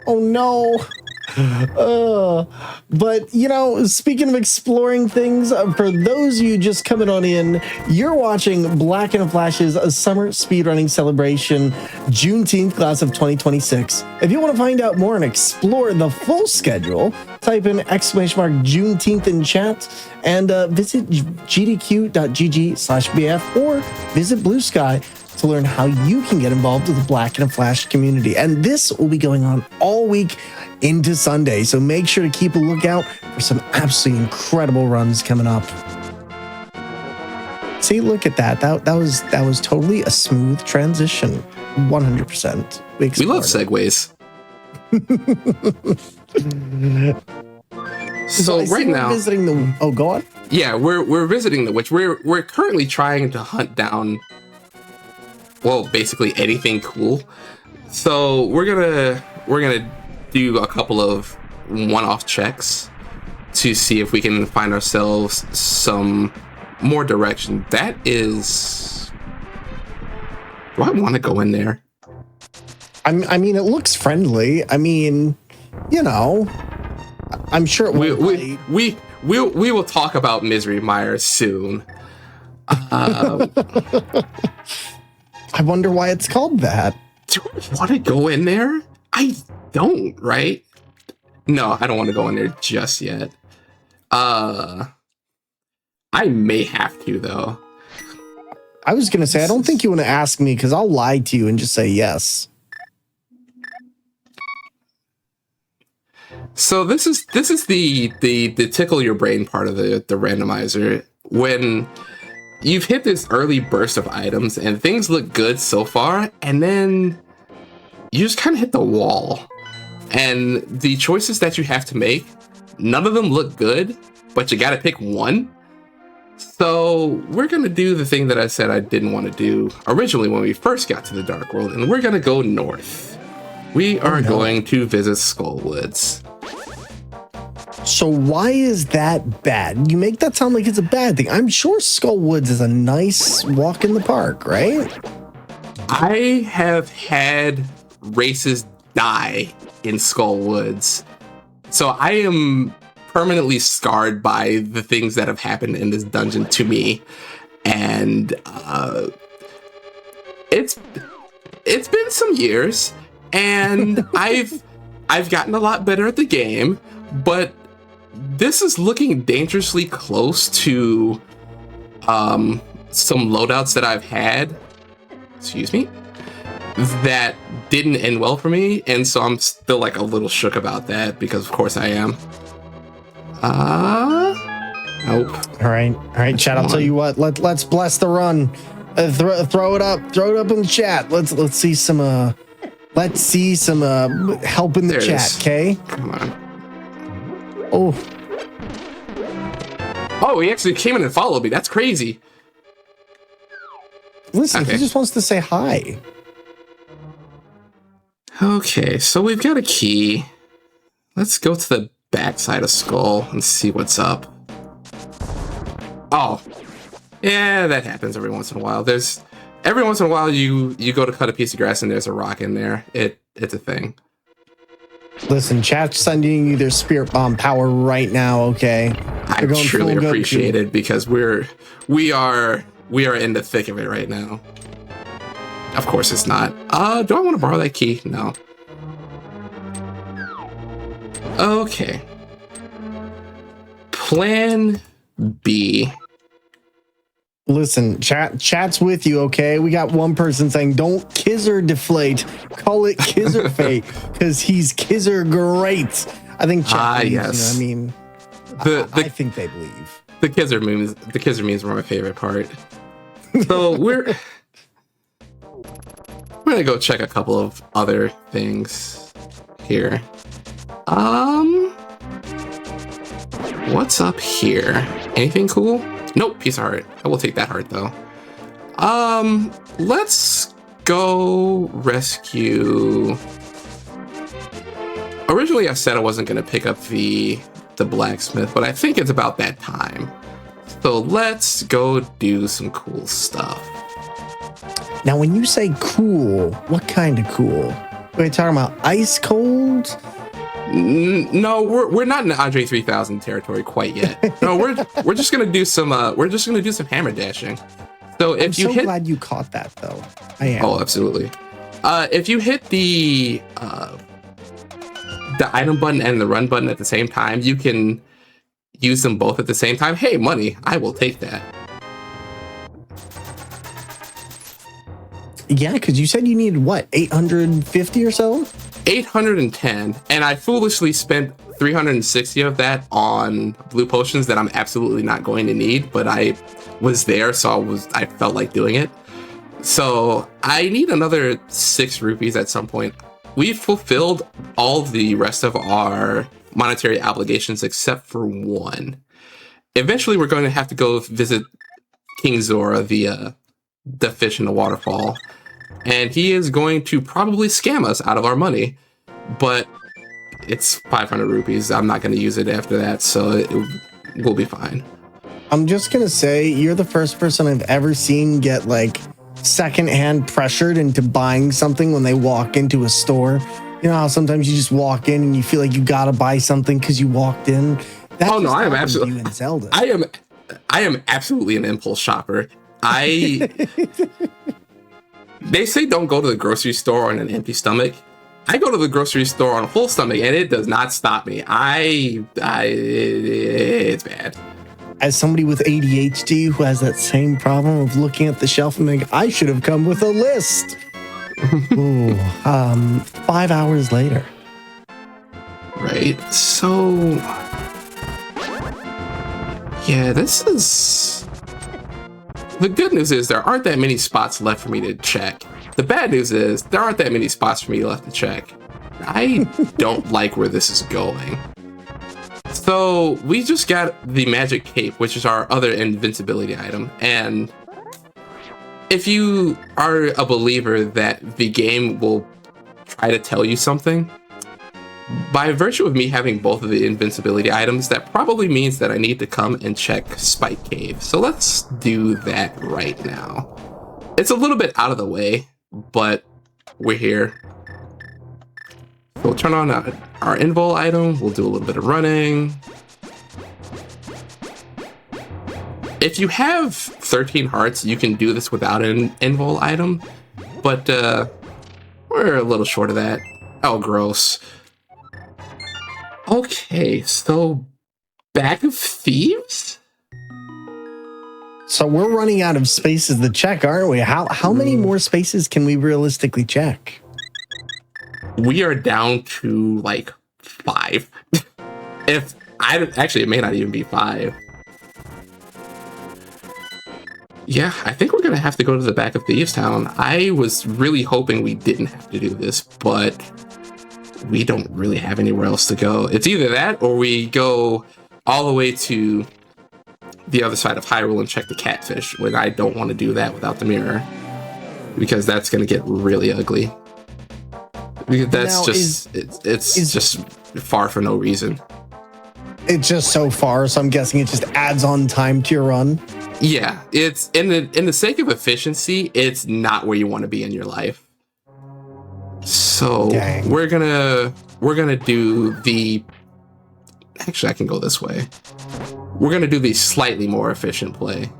Oh, no. But, you know, speaking of exploring things, for those of you just coming on in, you're watching Black and Flash's Summer Speedrunning Celebration Juneteenth class of 2026. If you want to find out more and explore the full schedule, type in !Juneteenth in chat and visit gdq.gg/bf or visit Blue Sky to learn how you can get involved with the Black and Flash community. And this will be going on all week into Sunday, so make sure to keep a lookout for some absolutely incredible runs coming up. See, look at that. That was totally a smooth transition. 100%. We love segues. So right now, visiting the... Oh, go on. Yeah, we're visiting the witch. We're currently trying to hunt down, well, basically anything cool. So we're gonna do a couple of one-off checks to see if we can find ourselves some more direction. That is... Do I want to go in there? I mean, it looks friendly. I mean, you know, I'm sure it will. We will talk about Misery Mire soon. I wonder why it's called that. Do I want to go in there? I don't, right? No, I don't want to go in there just yet. I may have to, though. I was going to say, I don't think you want to ask me because I'll lie to you and just say yes. So this is the tickle your brain part of the randomizer. When you've hit this early burst of items and things look good so far, and then you just kind of hit the wall. And the choices that you have to make, none of them look good, but you got to pick one. So we're going to do the thing that I said I didn't want to do originally when we first got to the Dark World, and we're going to go north. We are going to visit Skullwoods. So why is that bad? You make that sound like it's a bad thing. I'm sure Skullwoods is a nice walk in the park, right? I have had races die in Skullwoods, so I am permanently scarred by the things that have happened in this dungeon to me, and it's been some years, and I've gotten a lot better at the game, but this is looking dangerously close to some loadouts that I've had, excuse me, that didn't end well for me, and so I'm still like a little shook about that, because of course I am. Nope. All right, chat. I'll tell you what. Let's bless the run. Throw it up in the chat. Let's see some help in the chat. Okay. Come on. Oh, he actually came in and followed me. That's crazy. Listen, He just wants to say hi. Okay, so we've got a key. Let's go to the backside of Skull and see what's up. Oh, yeah, that happens every once in a while. Every once in a while you go to cut a piece of grass and there's a rock in there. It's a thing. Listen, chat's sending you their spirit bomb power right now. Okay, I truly appreciate it, because we are in the thick of it right now. Of course it's not. Do I want to borrow that key? No. Okay. Plan B. Listen, chat's with you, okay? We got one person saying, don't Kizzer deflate. Call it Kizzercrate, because he's Kizzercrate. I think chat believes, yes. I mean, I think they believe. The Kizzer memes were my favorite part. So we're gonna go check a couple of other things here. What's up here? Anything cool? Nope, piece of heart. I will take that heart though. Let's go rescue. Originally I said I wasn't gonna pick up the blacksmith, but I think it's about that time. So let's go do some cool stuff. Now, when you say cool, what kind of cool? Are we talking about ice cold? No, we're not in Andre 3000 territory quite yet. No, we're just gonna do some hammer dashing. So if I'm so glad you caught that though. I am. Oh, absolutely. If you hit the item button and the run button at the same time, you can use them both at the same time. Hey, money! I will take that. Yeah, because you said you needed what, 850 or so? 810, and I foolishly spent 360 of that on blue potions that I'm absolutely not going to need, but I was there, so I felt like doing it. So I need another 6 rupees at some point. We've fulfilled all the rest of our monetary obligations except for one. Eventually, we're going to have to go visit King Zora, the fish in the waterfall. And he is going to probably scam us out of our money, but it's 500 rupees. I'm not going to use it after that, so we'll be fine. I'm just going to say, you're the first person I've ever seen get like secondhand pressured into buying something when they walk into a store. You know how sometimes you just walk in and you feel like you got to buy something because you walked in? Oh no, I am absolutely. You in Zelda. I am absolutely an impulse shopper. They say don't go to the grocery store on an empty stomach. I go to the grocery store on a full stomach, and it does not stop me. It's bad. As somebody with ADHD who has that same problem of looking at the shelf and thinking, I should have come with a list. Ooh, 5 hours later. Right. So, yeah, this is. The good news is there aren't that many spots left for me to check. The bad news is there aren't that many spots for me left to check. I don't like where this is going. So we just got the magic cape, which is our other invincibility item. And if you are a believer that the game will try to tell you something, by virtue of me having both of the invincibility items, that probably means that I need to come and check Spike Cave. So let's do that right now. It's a little bit out of the way, but we're here. So we'll turn on our invul item. We'll do a little bit of running. If you have 13 hearts, you can do this without an invul item, but we're a little short of that. Oh, gross. Okay, so Bag of Thieves? So we're running out of spaces to check, aren't we? How many more spaces can we realistically check? We are down to like 5. Actually, it may not even be 5. Yeah, I think we're gonna have to go to the back of Thieves Town. I was really hoping we didn't have to do this, but we don't really have anywhere else to go. It's either that or we go all the way to the other side of Hyrule and check the catfish, when I don't want to do that without the mirror, because that's going to get really ugly. That's now, it's just far for no reason. It's just so far, so I'm guessing it just adds on time to your run. Yeah, it's in the sake of efficiency, it's not where you want to be in your life. So dang. we're gonna do the. Actually, I can go this way. We're gonna do the slightly more efficient play,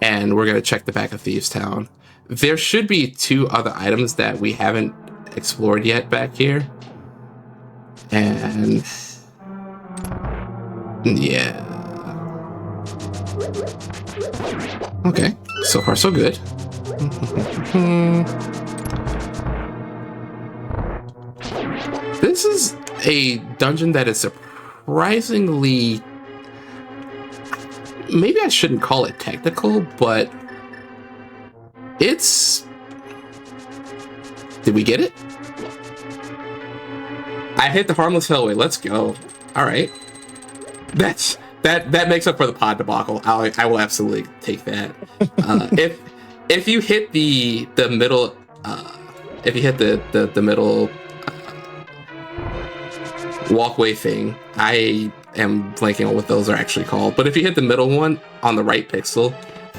and we're gonna check the back of Thieves Town. There should be 2 other items that we haven't explored yet back here, and yeah. Okay, so far so good. This is a dungeon that is surprisingly, maybe I shouldn't call it technical, but It's... Did we get it? I hit the harmless hellway. Let's go. All right. That makes up for the pod debacle. I will absolutely take that. If you hit the middle, if you hit the middle walkway thing, I am blanking on what those are actually called. But if you hit the middle one on the right pixel,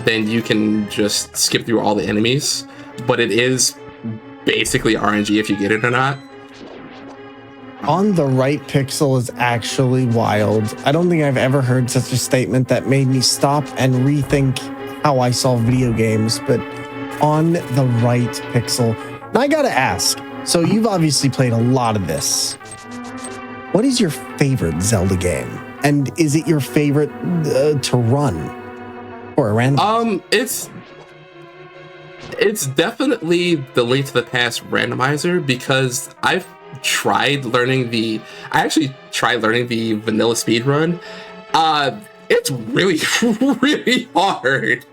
then you can just skip through all the enemies. But it is basically RNG if you get it or not. On the right pixel is actually wild. I don't think I've ever heard such a statement that made me stop and rethink how I solve video games, but on the right pixel. Now I gotta ask, so you've obviously played a lot of this. What is your favorite Zelda game? And is it your favorite to run? Or a random? It's definitely the Link to the Past randomizer because I actually tried learning the vanilla speedrun. It's really, really hard.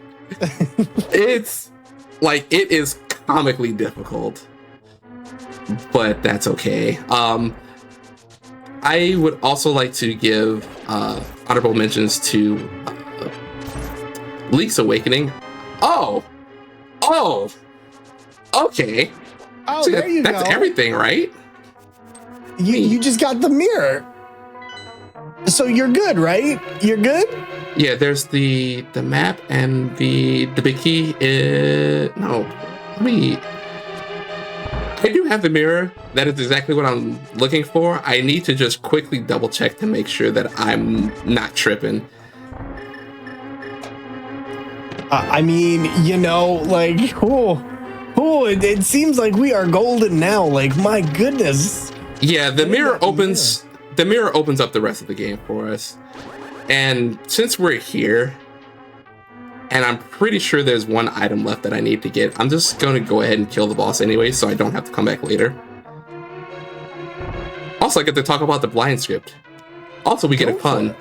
It is comically difficult, but that's okay. I would also like to give honorable mentions to Link's Awakening. Oh, okay. Oh, so there you go. That's everything, right? You just got the mirror. So you're good, right? You're good? Yeah, there's the map and the big key is... No. I do have the mirror. That is exactly what I'm looking for. I need to just quickly double check to make sure that I'm not tripping. I mean, you know, like, it seems like we are golden now. Like, my goodness. Yeah, the mirror opens up the rest of the game for us. And since we're here, and I'm pretty sure there's one item left that I need to get, I'm just going to go ahead and kill the boss anyway, so I don't have to come back later. Also, I get to talk about the blind script. Also, we get a pun.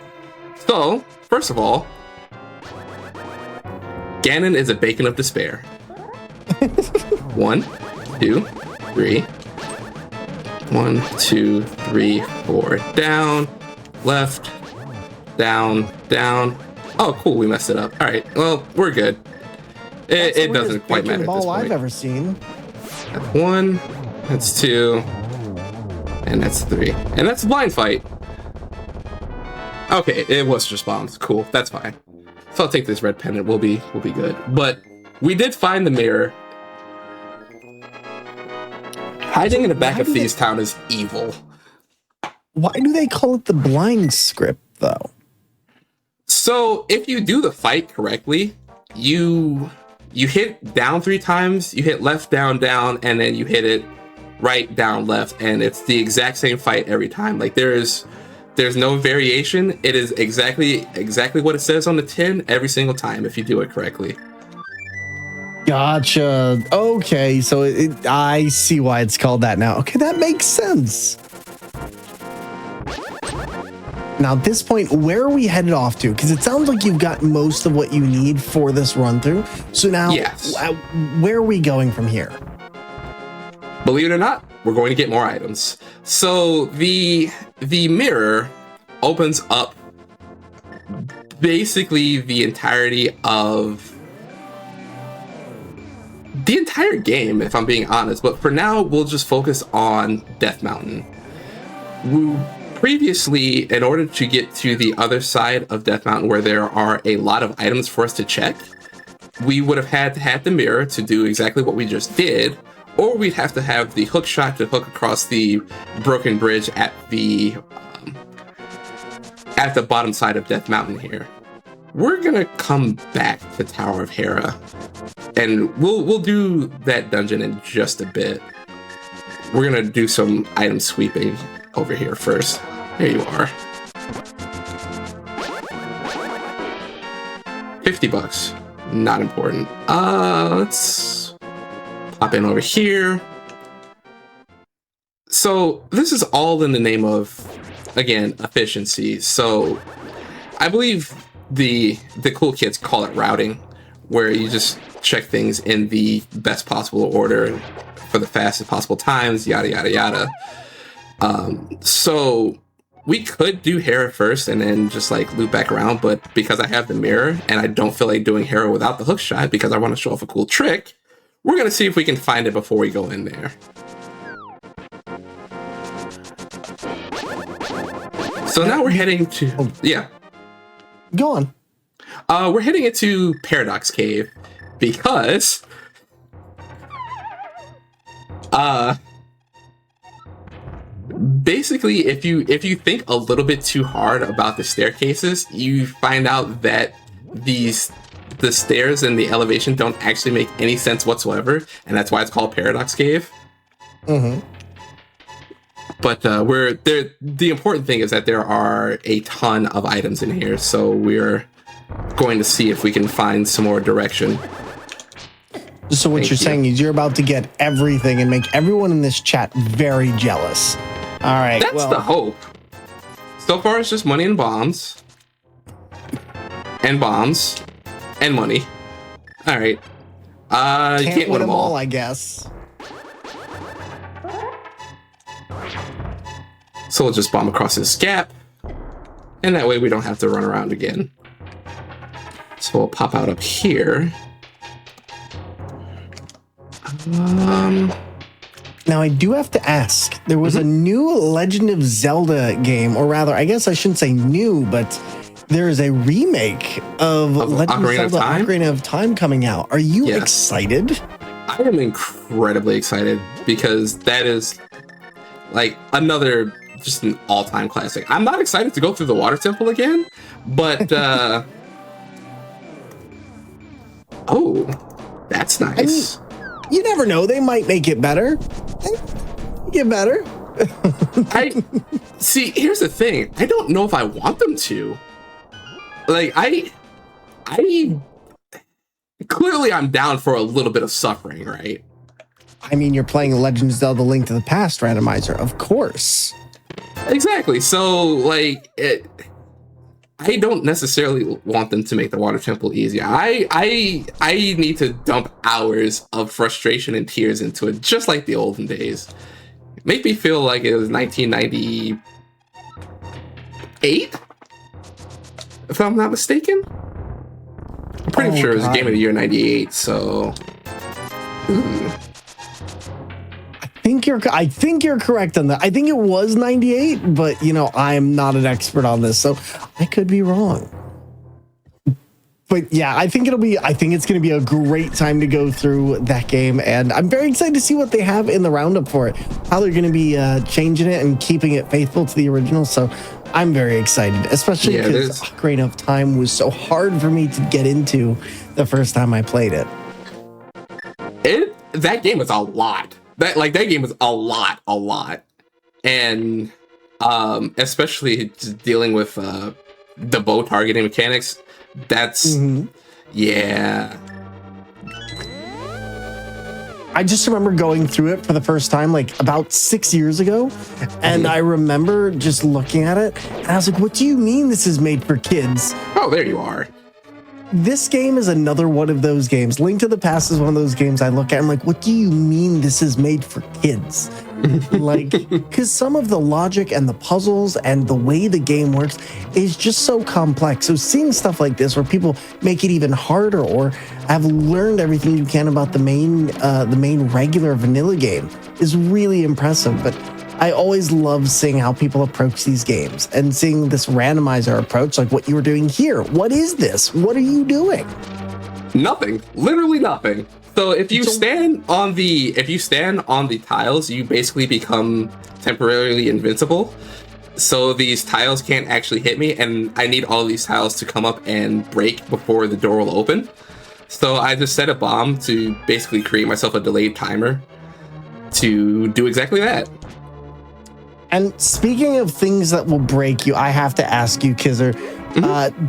So, first of all, Ganon is a bacon of despair. 1, 2, 3. 1, 2, 3, 4. Down, left, down, down. Oh, cool, we messed it up. All right, well, we're good. It doesn't quite matter at this point. I've ever seen. That's 1, that's 2, and that's 3. And that's a blind fight. Okay, it was just bombs. Cool, that's fine. So I'll take this red pendant. We'll be good. But we did find the mirror. Hiding in the back of Thieves Town is evil. Why do they call it the blind script, though? So if you do the fight correctly, you hit down 3 times, you hit left, down, down, and then you hit it right, down, left, and it's the exact same fight every time. Like there's no variation. It is exactly what it says on the tin every single time if you do it correctly. Gotcha. Okay, so I see why it's called that now. Okay, that makes sense. Now, at this point, where are we headed off to? Because it sounds like you've got most of what you need for this run-through. So now, yes. Where are we going from here? Believe it or not, we're going to get more items. So the mirror opens up basically the entirety of the entire game, if I'm being honest. But for now, we'll just focus on Death Mountain. Previously, in order to get to the other side of Death Mountain where there are a lot of items for us to check, we would have had to have the mirror to do exactly what we just did, or we'd have to have the hook shot to hook across the broken bridge at the bottom side of Death Mountain here. We're gonna come back to Tower of Hera, and we'll do that dungeon in just a bit. We're gonna do some item sweeping over here first. There you are. $50. Not important. Let's pop in over here. So this is all in the name of, again, efficiency. So I believe the cool kids call it routing, where you just check things in the best possible order for the fastest possible times, yada, yada, yada. So we could do Hera first and then just like loop back around, but because I have the mirror and I don't feel like doing Hera without the hook shot because I want to show off a cool trick, we're going to see if we can find it before we go in there. So now we're heading to... Yeah. Go on. We're heading into Paradox Cave because... basically, if you think a little bit too hard about the staircases, you find out that the stairs and the elevation don't actually make any sense whatsoever, and that's why it's called Paradox Cave. Mm-hmm. But we're there. The important thing is that there are a ton of items in here, so we're going to see if we can find some more direction. So what you're saying is you're about to get everything and make everyone in this chat very jealous. All right. That's the hope. So far, it's just money and bombs. And bombs. And money. All right. You can't win them all, I guess. So we'll just bomb across this gap. And that way we don't have to run around again. So we'll pop out up here. Now, I do have to ask, there was a new Legend of Zelda game, or rather, I guess I shouldn't say new, but there is a remake of Legend of Zelda Ocarina of Time coming out. Are you excited? I am incredibly excited because that is like another, just an all-time classic. I'm not excited to go through the water temple again, but oh, that's nice. I mean, you never know. They might make it better. Get better. I see. Here's the thing. I don't know if I want them to. Like, I clearly I'm down for a little bit of suffering, right? I mean, you're playing Legend of Zelda: Link to the Past randomizer, of course. Exactly. So, like, I don't necessarily want them to make the water temple easier. I need to dump hours of frustration and tears into it, just like the olden days. Make me feel like it was 1998, if I'm not mistaken. I'm pretty sure it was Game of the Year 98. So, I think you're correct on that. I think it was 98, but you know, I'm not an expert on this, so I could be wrong. But yeah, I think it's going to be a great time to go through that game, and I'm very excited to see what they have in the roundup for it, how they're going to be changing it and keeping it faithful to the original. So I'm very excited, especially because Ocarina of Time was so hard for me to get into the first time I played it. That game was a lot. That game was a lot. And especially just dealing with the bow targeting mechanics, that's yeah. I just remember going through it for the first time like about 6 years ago, and I remember just looking at it and I was like, what do you mean this is made for kids? Oh, there you are. This game is another one of those games. Link to the Past is one of those games I look at. I'm like, what do you mean this is made for kids? Like, because some of the logic and the puzzles and the way the game works is just so complex. So seeing stuff like this where people make it even harder or have learned everything you can about the main regular vanilla game is really impressive. But I always love seeing how people approach these games and seeing this randomizer approach, like what you were doing here. What is this? What are you doing? Nothing. Literally nothing. So if you stand on the tiles, you basically become temporarily invincible. So these tiles can't actually hit me, and I need all of these tiles to come up and break before the door will open. So I just set a bomb to basically create myself a delayed timer to do exactly that. And speaking of things that will break you, I have to ask you, Kizzer,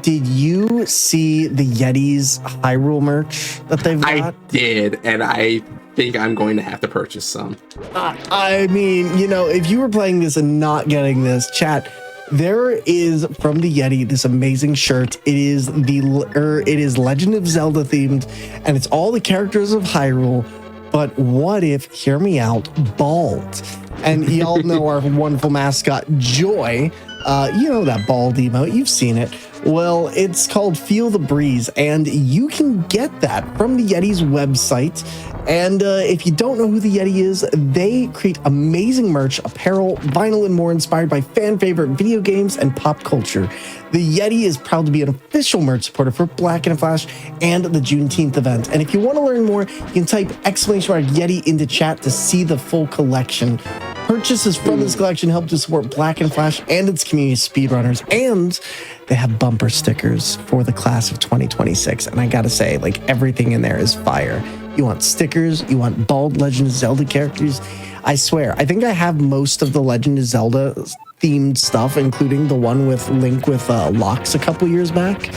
did you see the Yeti's Hyrule merch that they've got? I did, and I think I'm going to have to purchase some. I mean, you know, if you were playing this and not getting this, chat, There is from the Yeti this amazing shirt. It is Legend of Zelda themed, and it's all the characters of Hyrule. But what if, hear me out, bald? And y'all know our wonderful mascot Joy. You know that bald emote. You've seen it. Well, it's called Feel the Breeze, and you can get that from the Yeti's website. And if you don't know who the Yeti is, they create amazing merch, apparel, vinyl, and more inspired by fan favorite video games and pop culture. The Yeti is proud to be an official merch supporter for Black and Flash and the Juneteenth event. And if you want to learn more, you can type !Yeti into chat to see the full collection. Purchases from this collection help to support Black and Flash and its community of speedrunners, and they have bumper stickers for the class of 2026. And I gotta say, like, everything in there is fire. You want stickers, you want bald Legend of Zelda characters. I swear, I think I have most of the Legend of Zelda themed stuff, including the one with Link with locks a couple years back.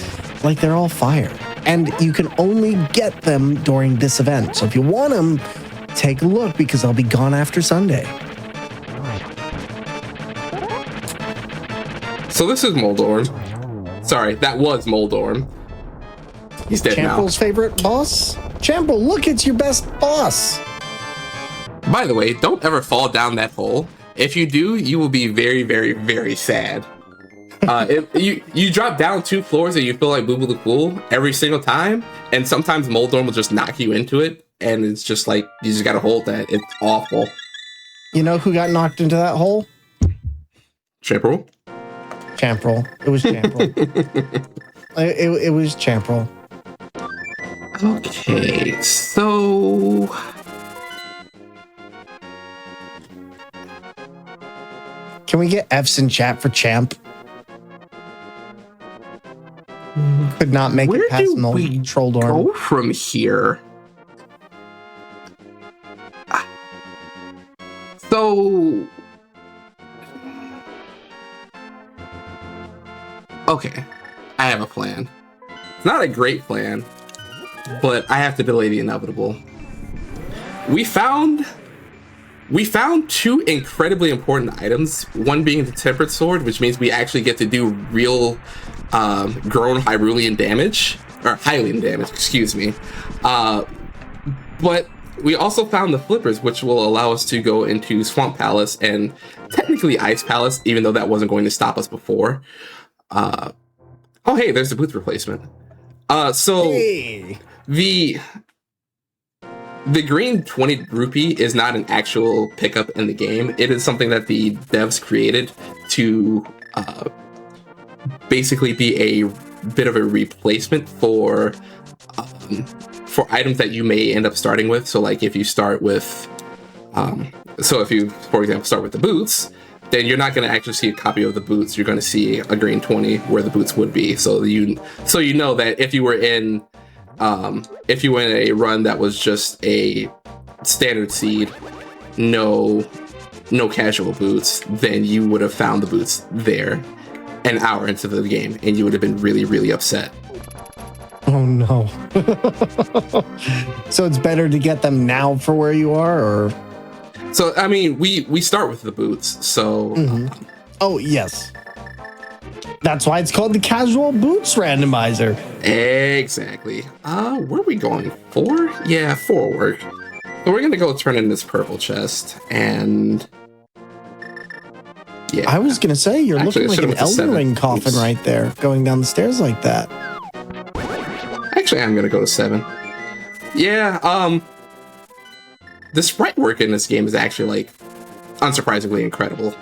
Like, they're all fire. And you can only get them during this event. So if you want them, take a look, because they'll be gone after Sunday. So this is Moldorm. Sorry, that was Moldorm. He's dead now. Champel's favorite boss? Champel, look, it's your best boss. By the way, don't ever fall down that hole. If you do, you will be very, very, very sad. If you drop down 2 floors and you feel like Boo Boo the Fool every single time, and sometimes Moldorm will just knock you into it, and it's just like, you just gotta hold that. It's awful. You know who got knocked into that hole? Champel? Champel. It was Champel. it was Champel. Okay, so... Can we get F's in chat for Champ? Could not make it past Trolldorm. Go from here. So... Okay, I have a plan. It's not a great plan, but I have to delay the inevitable. We found 2 incredibly important items, one being the Tempered Sword, which means we actually get to do real grown Hyrulean damage, or Hylian damage, excuse me. But we also found the Flippers, which will allow us to go into Swamp Palace and technically Ice Palace, even though that wasn't going to stop us before. Oh, hey, there's the booth replacement. So hey. The green 20 rupee is not an actual pickup in the game. It is something that the devs created to basically be a bit of a replacement for items that you may end up starting with. So like if you start with, so if you, for example, start with the boots, then you're not going to actually see a copy of the boots. You're going to see a green 20 where the boots would be. So you know that if you were in a run that was just a standard seed, no casual boots, then you would have found the boots there an hour into the game, and you would have been really, really upset. Oh no. So it's better to get them now for where you are, or? So, I mean, we start with the boots, so... Mm-hmm. Oh, yes. That's why it's called the Casual Boots Randomizer. Exactly. Where are we going? 4? Yeah, 4 will work. So we're gonna go turn in this purple chest, and... Yeah. I was gonna say, you're Actually, looking like an Elden Ring coffin right there, going down the stairs like that. Actually, I'm gonna go to 7. Yeah, the sprite work in this game is actually, like, unsurprisingly incredible.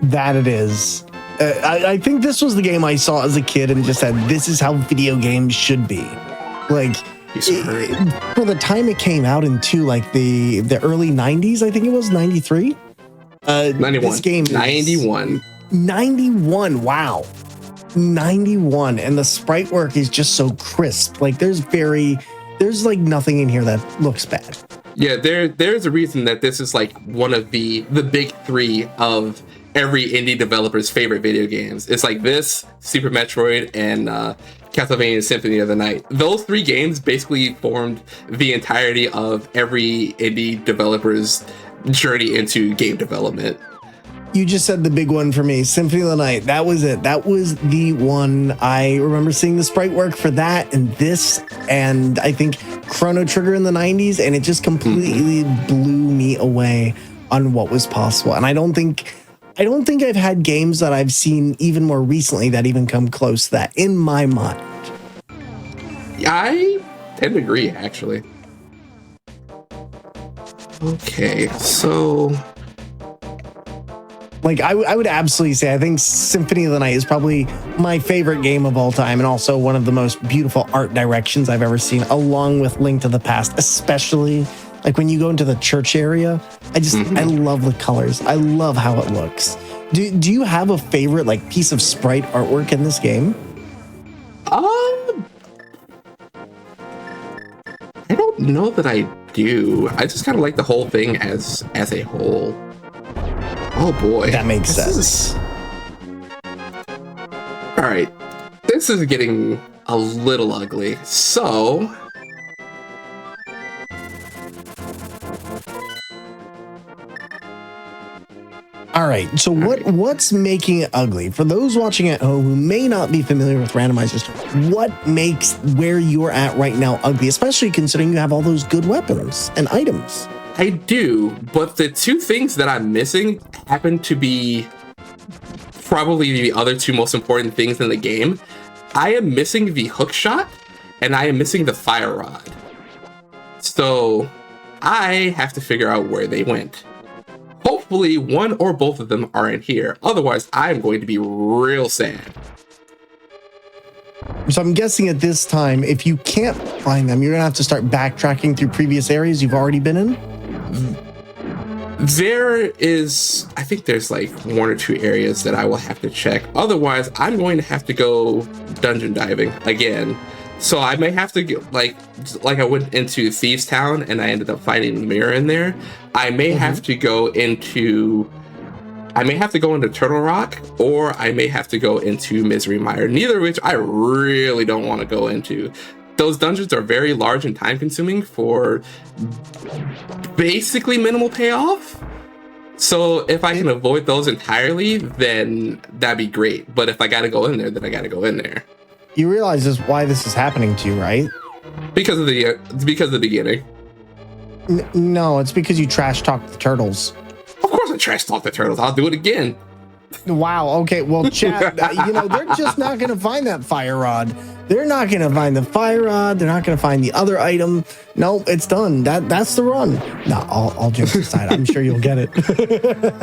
That it is. I think this was the game I saw as a kid and just said, this is how video games should be. Like, for the time it came out into, like, the early 90s, I think it was, 93? 91. This game is 91. 91, wow. 91, and the sprite work is just so crisp. Like, there's like nothing in here that looks bad. Yeah, there's a reason that this is like one of the big 3 of every indie developer's favorite video games. It's like this, Super Metroid, and Castlevania Symphony of the Night. Those 3 games basically formed the entirety of every indie developer's journey into game development. You just said the big one for me, Symphony of the Night. That was it. That was the one. I remember seeing the sprite work for that and this, and I think Chrono Trigger in the 90s, and it just completely blew me away on what was possible. And I don't think I've had games that I've seen even more recently that even come close to that in my mind. I tend to agree, actually. Okay, so... Like, I would absolutely say, I think Symphony of the Night is probably my favorite game of all time, and also one of the most beautiful art directions I've ever seen, along with Link to the Past, especially like when you go into the church area. I love the colors. I love how it looks. Do you have a favorite like piece of sprite artwork in this game? I don't know that I do. I just kind of like the whole thing as a whole. Oh boy. That makes sense. All right. This is getting a little ugly. So... All right. So what's making it ugly? For those watching at home who may not be familiar with randomizers, what makes where you're at right now ugly, especially considering you have all those good weapons and items? I do, but the two things that I'm missing happen to be probably the other two most important things in the game. I am missing the hook shot, and I am missing the fire rod. So I have to figure out where they went. Hopefully one or both of them are in here. Otherwise, I'm going to be real sad. So I'm guessing at this time, if you can't find them, you're going to have to start backtracking through previous areas you've already been in? I think there's like one or two areas that I will have to check. Otherwise, I'm going to have to go dungeon diving again. So I may have to get like I went into Thieves Town and I ended up finding the mirror in there. I may have to go into Turtle Rock, or I may have to go into Misery Mire, neither of which I really don't want to go into. Those dungeons are very large and time consuming for basically minimal payoff. So if I can avoid those entirely, then that'd be great. But if I gotta go in there, then I gotta go in there. You realize why this is happening to you, right? Because of the beginning. No, it's because you trash talk the turtles. Of course I trash talk the turtles. I'll do it again. Wow. Okay. Well, chat, they're just not going to find that fire rod. They're not going to find the fire rod. They're not going to find the other item. Nope, it's done. That's the run. No, all jokes aside, I'm sure you'll get it.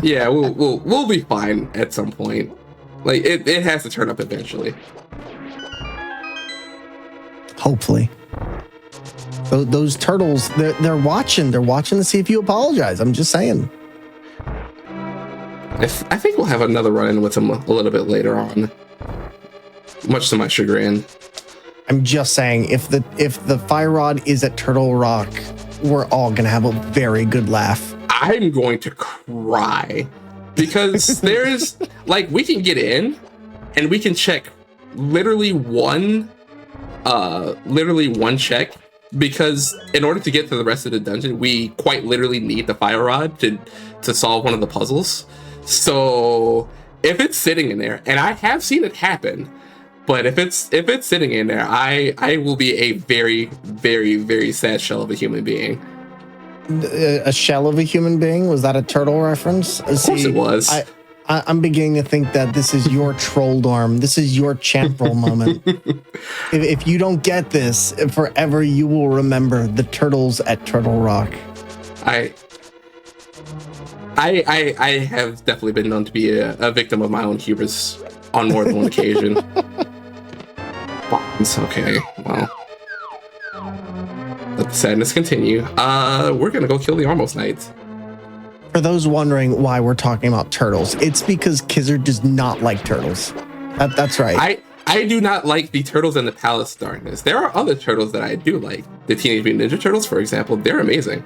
Yeah, we'll be fine at some point. Like it has to turn up eventually. Hopefully. Those turtles, they're watching. They're watching to see if you apologize. I'm just saying. I think we'll have another run-in with him a little bit later on. Much to my chagrin. I'm just saying, if the fire rod is at Turtle Rock, we're all gonna have a very good laugh. I'm going to cry. Because there's, like, we can get in, and we can check literally one check, because in order to get to the rest of the dungeon, we quite literally need the fire rod to solve one of the puzzles. So if it's sitting in there, and I have seen it happen, but if it's sitting in there, I will be a very, very, very sad shell of a human being. A shell of a human being? Was that a turtle reference? Of course it was. I'm beginning to think that this is your troll dorm. This is your champ roll moment. If you don't get this, forever you will remember the turtles at Turtle Rock. I have definitely been known to be a victim of my own hubris on more than one occasion. It's okay. Well, let the sadness continue. We're gonna go kill the Armos Knights. For those wondering why we're talking about turtles, it's because Kizzer does not like turtles. That's right. I do not like the turtles in the Palace of Darkness. There are other turtles that I do like. The Teenage Mutant Ninja Turtles, for example, they're amazing.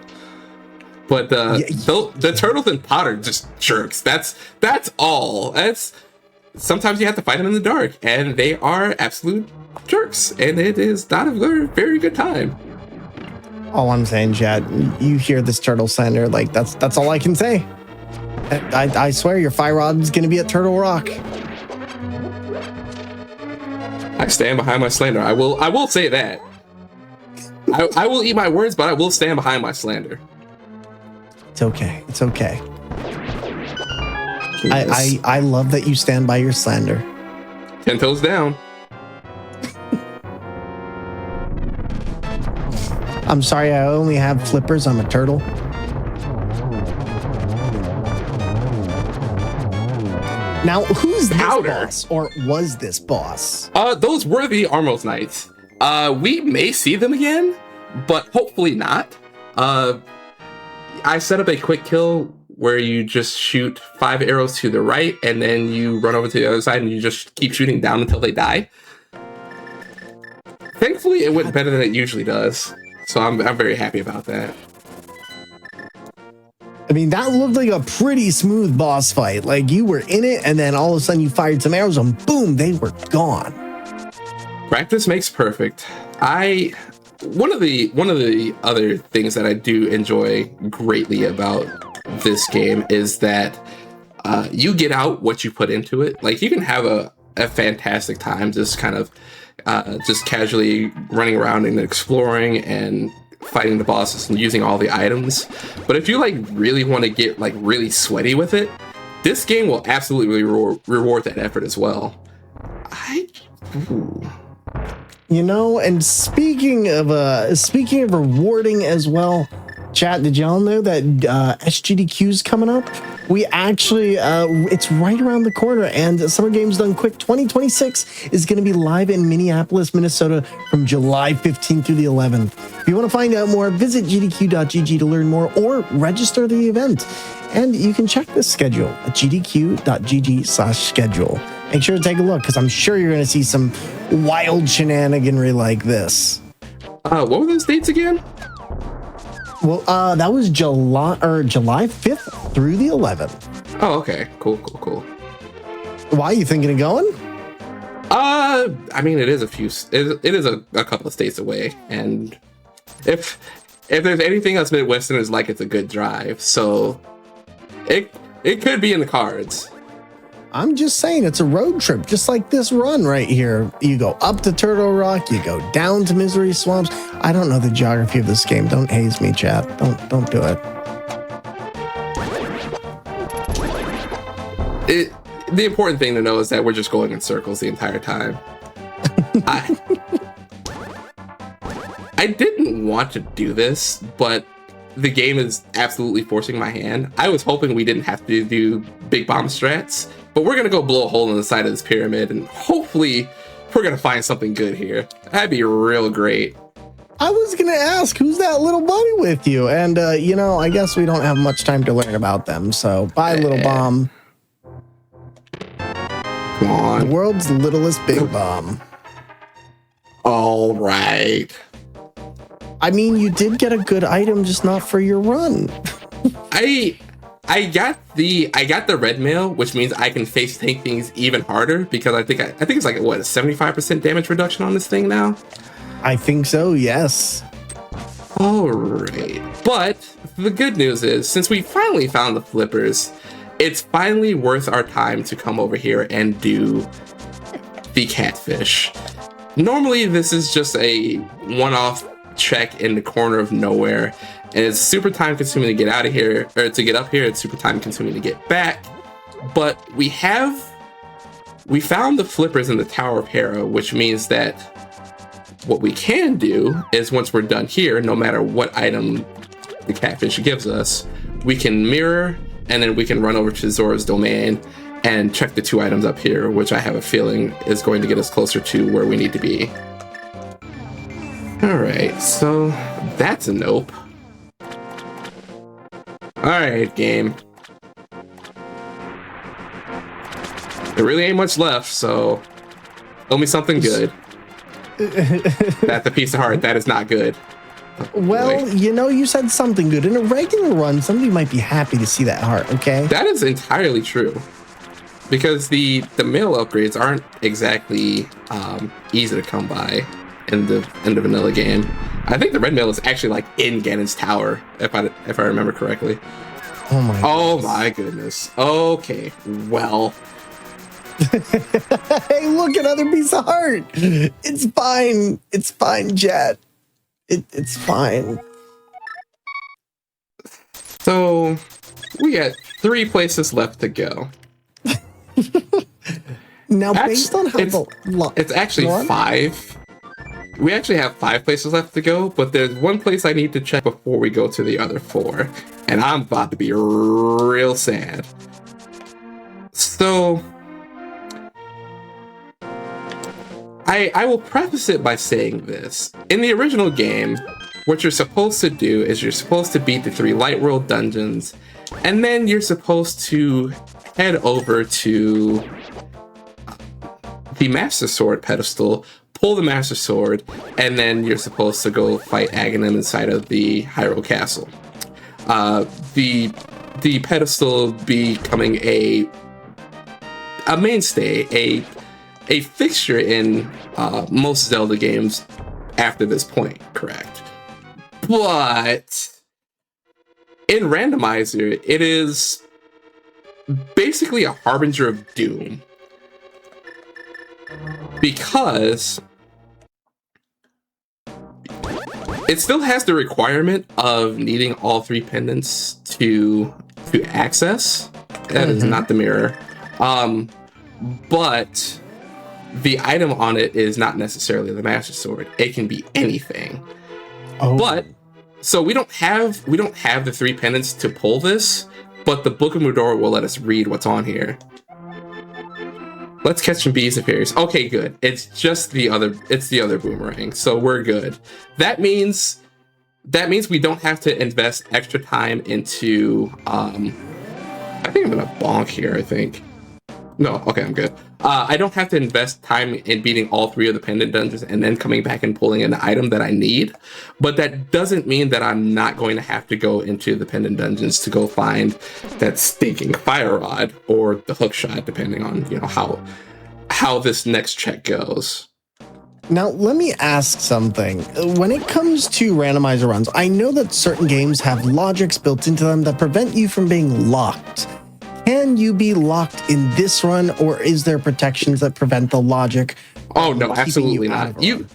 But the turtles in Potter just jerks. That's all. Sometimes you have to fight them in the dark, and they are absolute jerks, and it is not a very, very good time. All I'm saying, Chad, you hear this turtle slander, like that's all I can say. I swear your fire rod's going to be at Turtle Rock. I stand behind my slander. I will say that. I will eat my words, but I will stand behind my slander. It's okay. It's okay. I love that you stand by your slander. 10 toes down. I'm sorry, I only have flippers. I'm a turtle. Now, who's this boss, or was this boss? Those were the Armos Knights. We may see them again, but hopefully not. I set up a quick kill where you just shoot 5 arrows to the right, and then you run over to the other side, and you just keep shooting down until they die. Thankfully, it went better than it usually does, so I'm very happy about that. I mean, that looked like a pretty smooth boss fight. Like, you were in it, and then all of a sudden you fired some arrows, and boom, they were gone. Practice makes perfect. One of the other things that I do enjoy greatly about this game is that you get out what you put into it. Like, you can have a fantastic time just kind of just casually running around and exploring and fighting the bosses and using all the items. But if you like really want to get like really sweaty with it, this game will absolutely reward that effort as well. You know, and speaking of rewarding as well, chat, did y'all know that SGDQ's coming up? We actually, it's right around the corner, and Summer Games Done Quick 2026 is going to be live in Minneapolis, Minnesota from July 15th through the 11th. If you want to find out more, visit gdq.gg to learn more or register the event. And you can check the schedule at gdq.gg/schedule. Make sure to take a look, because I'm sure you're going to see some wild shenaniganry like this. What were those dates again? Well, that was July 5th through the 11th. Oh, okay. Cool. Why are you thinking of going? I mean, it is a couple of states away, and if there's anything else Midwestern is like, it's a good drive. So it could be in the cards. I'm just saying, it's a road trip, just like this run right here. You go up to Turtle Rock, you go down to Misery Swamps. I don't know the geography of this game. Don't haze me, chat. Don't do it. The important thing to know is that we're just going in circles the entire time. I didn't want to do this, but the game is absolutely forcing my hand. I was hoping we didn't have to do big bomb strats, but we're gonna go blow a hole in the side of this pyramid, and hopefully we're gonna find something good here. That'd be real great. I was gonna ask, who's that little buddy with you? And you know, I guess we don't have much time to learn about them. So bye, little bomb. Come on. The world's littlest big bomb. All right. I mean, you did get a good item, just not for your run. I got the red mail, which means I can face tank things even harder, because I think it's like what, a 75% damage reduction on this thing now. I think so, yes. All right, but the good news is, since we finally found the flippers, it's finally worth our time to come over here and do the catfish. Normally, this is just a one-off check in the corner of nowhere, and it's super time consuming to get out of here, or to get up here. It's super time consuming to get back, but we found the flippers in the Tower of Hera, which means that what we can do is, once we're done here, no matter what item the catfish gives us, we can mirror, and then we can run over to Zora's domain and check the 2 items up here, which I have a feeling is going to get us closer to where we need to be. Alright, so that's a nope. Alright, game. There really ain't much left, so tell me something good. That's a piece of heart. That is not good. Well, you know, you said something good. In a regular run, somebody might be happy to see that heart, okay? That is entirely true. Because the mail upgrades aren't exactly easy to come by in the vanilla game. I think the red mail is actually like in Ganon's tower, if I remember correctly. Oh my. Oh my goodness. Okay. Well. Hey, look, another piece of heart. It's fine. It's fine, Jet. It's fine. So we got 3 places left to go. Now, based on how it's actually 5. We actually have 5 places left to go, but there's one place I need to check before we go to the other 4, and I'm about to be real sad. So I will preface it by saying this. In the original game, what you're supposed to do is you're supposed to beat the 3 light world dungeons, and then you're supposed to head over to the Master Sword pedestal, pull the Master Sword, and then you're supposed to go fight Aghanim inside of the Hyrule Castle. The pedestal becoming a mainstay, a fixture in most Zelda games after this point, correct? But in Randomizer, it is basically a harbinger of doom. Because it still has the requirement of needing all 3 pendants to access. That is not the mirror. But the item on it is not necessarily the Master Sword. It can be anything. Oh. But so we don't have the 3 pendants to pull this, but the Book of Mudora will let us read what's on here. Let's catch some bees and fairies. Okay, good. It's the other boomerang, so we're good. That means we don't have to invest extra time into I think I'm gonna bonk here, I think. No, okay, I'm good. I don't have to invest time in beating all 3 of the pendant dungeons and then coming back and pulling an item that I need. But that doesn't mean that I'm not going to have to go into the pendant dungeons to go find that stinking fire rod or the hook shot, depending on how this next check goes. Now, let me ask something. When it comes to randomizer runs, I know that certain games have logics built into them that prevent you from being locked. Can you be locked in this run, or is there protections that prevent the logic? Oh no, absolutely not. You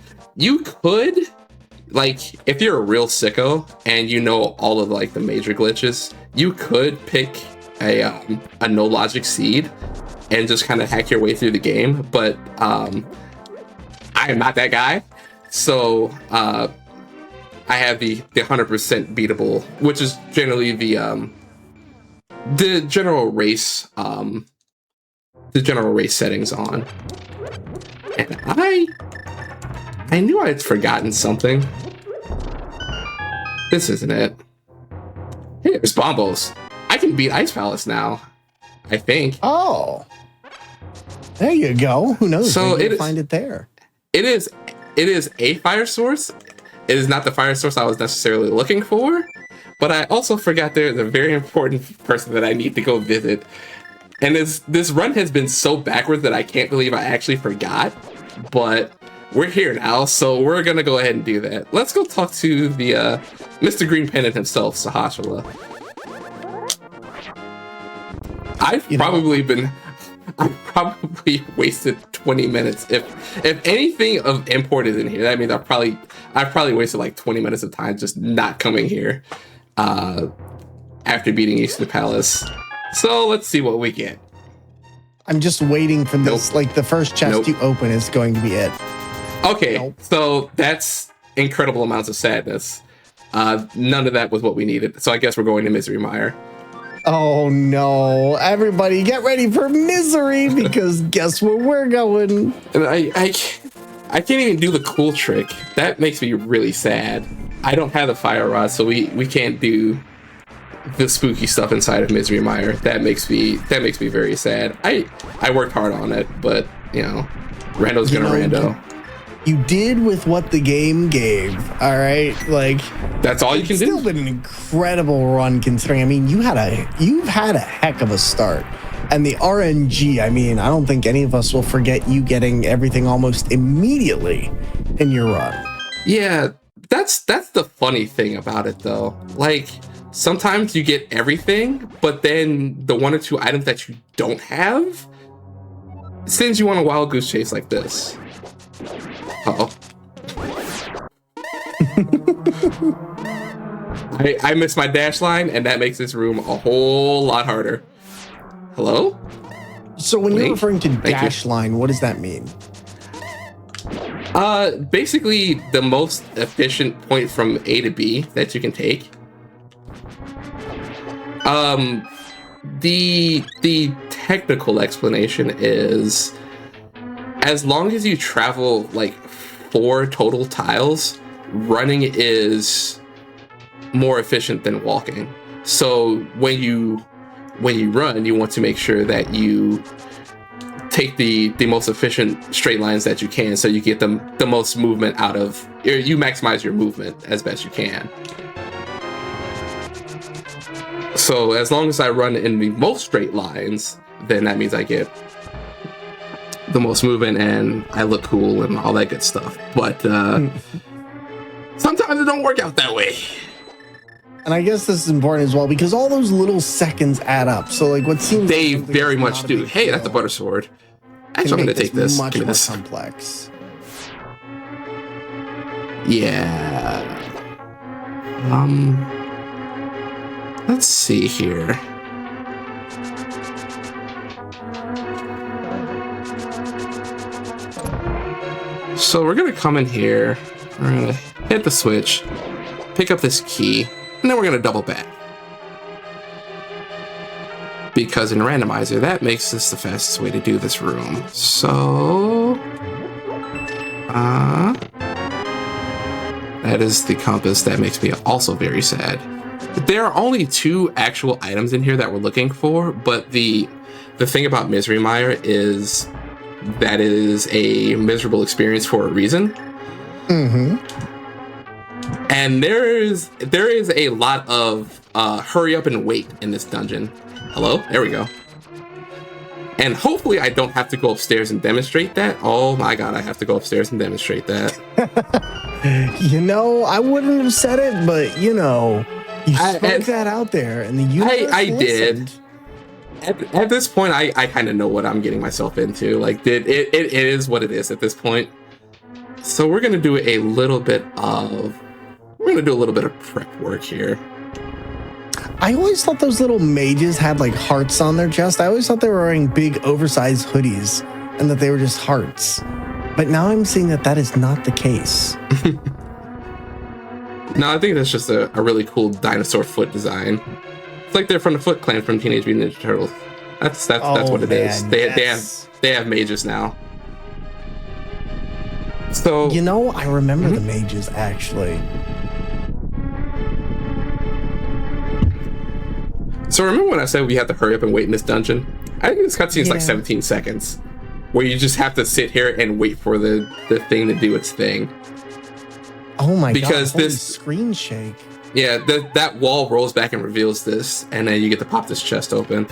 could, like, if you're a real sicko and you know all of like the major glitches, you could pick a no logic seed and just kind of hack your way through the game. But I am not that guy, so I have the 100% beatable, which is generally the general race settings on. And I knew I'd forgotten something. This isn't it. Hey, there's Bombos. I can beat Ice Palace now, I think. Oh, there you go. Who knows? So maybe you'll find it there. It is a fire source. It is not the fire source I was necessarily looking for. But I also forgot there's a very important person that I need to go visit. And this run has been so backwards that I can't believe I actually forgot. But we're here now, so we're going to go ahead and do that. Let's go talk to the Mr. Green Pendant himself, Sahashala. I've probably wasted 20 minutes. If anything of import is in here, that means I've probably wasted like 20 minutes of time just not coming here. After beating Eastern Palace. So let's see what we get. I'm just waiting for this. Like, the first chest you open is going to be it. Okay, so that's incredible amounts of sadness. None of that was what we needed. So I guess we're going to Misery Mire. Oh no. Everybody get ready for misery, because guess where we're going. And I can't even do the cool trick. That makes me really sad. I don't have the fire rod, so we can't do the spooky stuff inside of Misery Mire. That makes me very sad. I worked hard on it, but Rando's gonna rando. You did with what the game gave, all right? Like, that's all you can do. It's still been an incredible run, considering. I mean, you've had a heck of a start. And the RNG, I mean, I don't think any of us will forget you getting everything almost immediately in your run. Yeah, that's the funny thing about it, though. Like, sometimes you get everything, but then the 1 or 2 items that you don't have sends you on a wild goose chase like this. Uh-oh. I missed my dash line, and that makes this room a whole lot harder. Hello? So when you're referring to dash line, what does that mean? Basically the most efficient point from A to B that you can take. The technical explanation is, as long as you travel like 4 total tiles, running is more efficient than walking. So when you run, you want to make sure that you take the most efficient straight lines that you can, so you get the most movement out of, or you maximize your movement as best you can. So as long as I run in the most straight lines, then that means I get the most movement and I look cool and all that good stuff. But sometimes it don't work out that way. And I guess this is important as well, because all those little seconds add up. So like what seems they very much do. Hey, that's the butter sword. Actually, I'm gonna take this. Much more complex. Yeah. Let's see here. So we're gonna come in here. We're gonna hit the switch, pick up this key, and then we're gonna double back. Because in randomizer, that makes this the fastest way to do this room. So, that is the compass. That makes me also very sad. There are only 2 actual items in here that we're looking for, but the thing about Misery Mire is that is a miserable experience for a reason. Mm-hmm. And there is a lot of hurry up and wait in this dungeon. Hello? There we go. And hopefully I don't have to go upstairs and demonstrate that. Oh my god, I have to go upstairs and demonstrate that. You know, I wouldn't have said it, but you know, you spoke that out there, and the universe I listened. did. At this point, I kind of know what I'm getting myself into. Like, it is what it is at this point. So we're gonna do a little bit of prep work here. I always thought those little mages had like hearts on their chest. I always thought they were wearing big oversized hoodies and that they were just hearts. But now I'm seeing that that is not the case. No, I think that's just a really cool dinosaur foot design. It's like they're from the Foot Clan from Teenage Mutant Ninja Turtles. That's what it is. They have mages now. So you know, I remember the mages actually. So remember when I said we had to hurry up and wait in this dungeon? I think this cutscene is like 17 seconds, where you just have to sit here and wait for the thing to do its thing. Oh my god! Because this screen shake. Yeah, that wall rolls back and reveals this, and then you get to pop this chest open.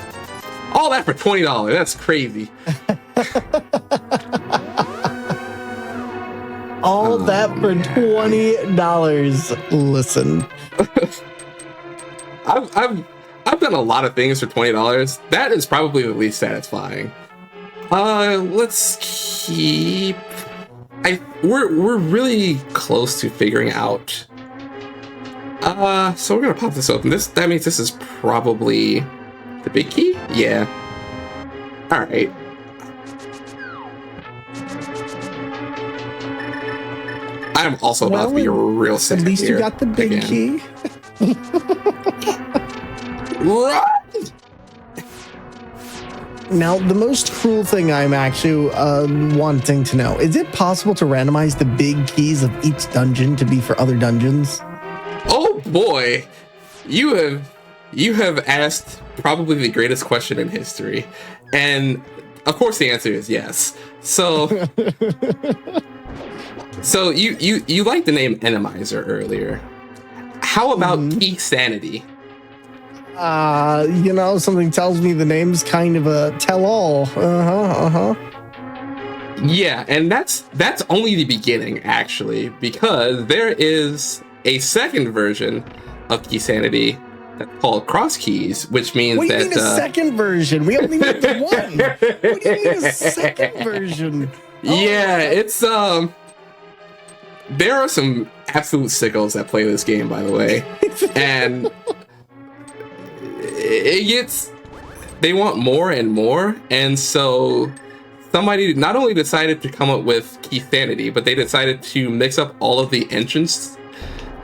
All that for $20. That's crazy. All that for $20. Listen, I've done a lot of things for $20. That is probably the least satisfying. Let's keep. We're really close to figuring out. So we're gonna pop this open. That means this is probably the big key. Yeah. All right. I'm also about to be real sad. At least you got the big key. Run! Now, the most cruel thing I'm actually wanting to know, is it possible to randomize the big keys of each dungeon to be for other dungeons? Oh boy, you have asked probably the greatest question in history, and of course the answer is yes. So you liked the name Enemizer earlier. How about Key Sanity? You know, something tells me the name's kind of a tell-all. Yeah, and that's only the beginning, actually, because there is a second version of Key Sanity that's called cross keys, which means What do you that mean a second version? We only need the one. What do you mean a second version? Yeah, it's there are some absolute sickos that play this game, by the way, and they want more and more, and so somebody not only decided to come up with key sanity, but they decided to mix up all of the entrances.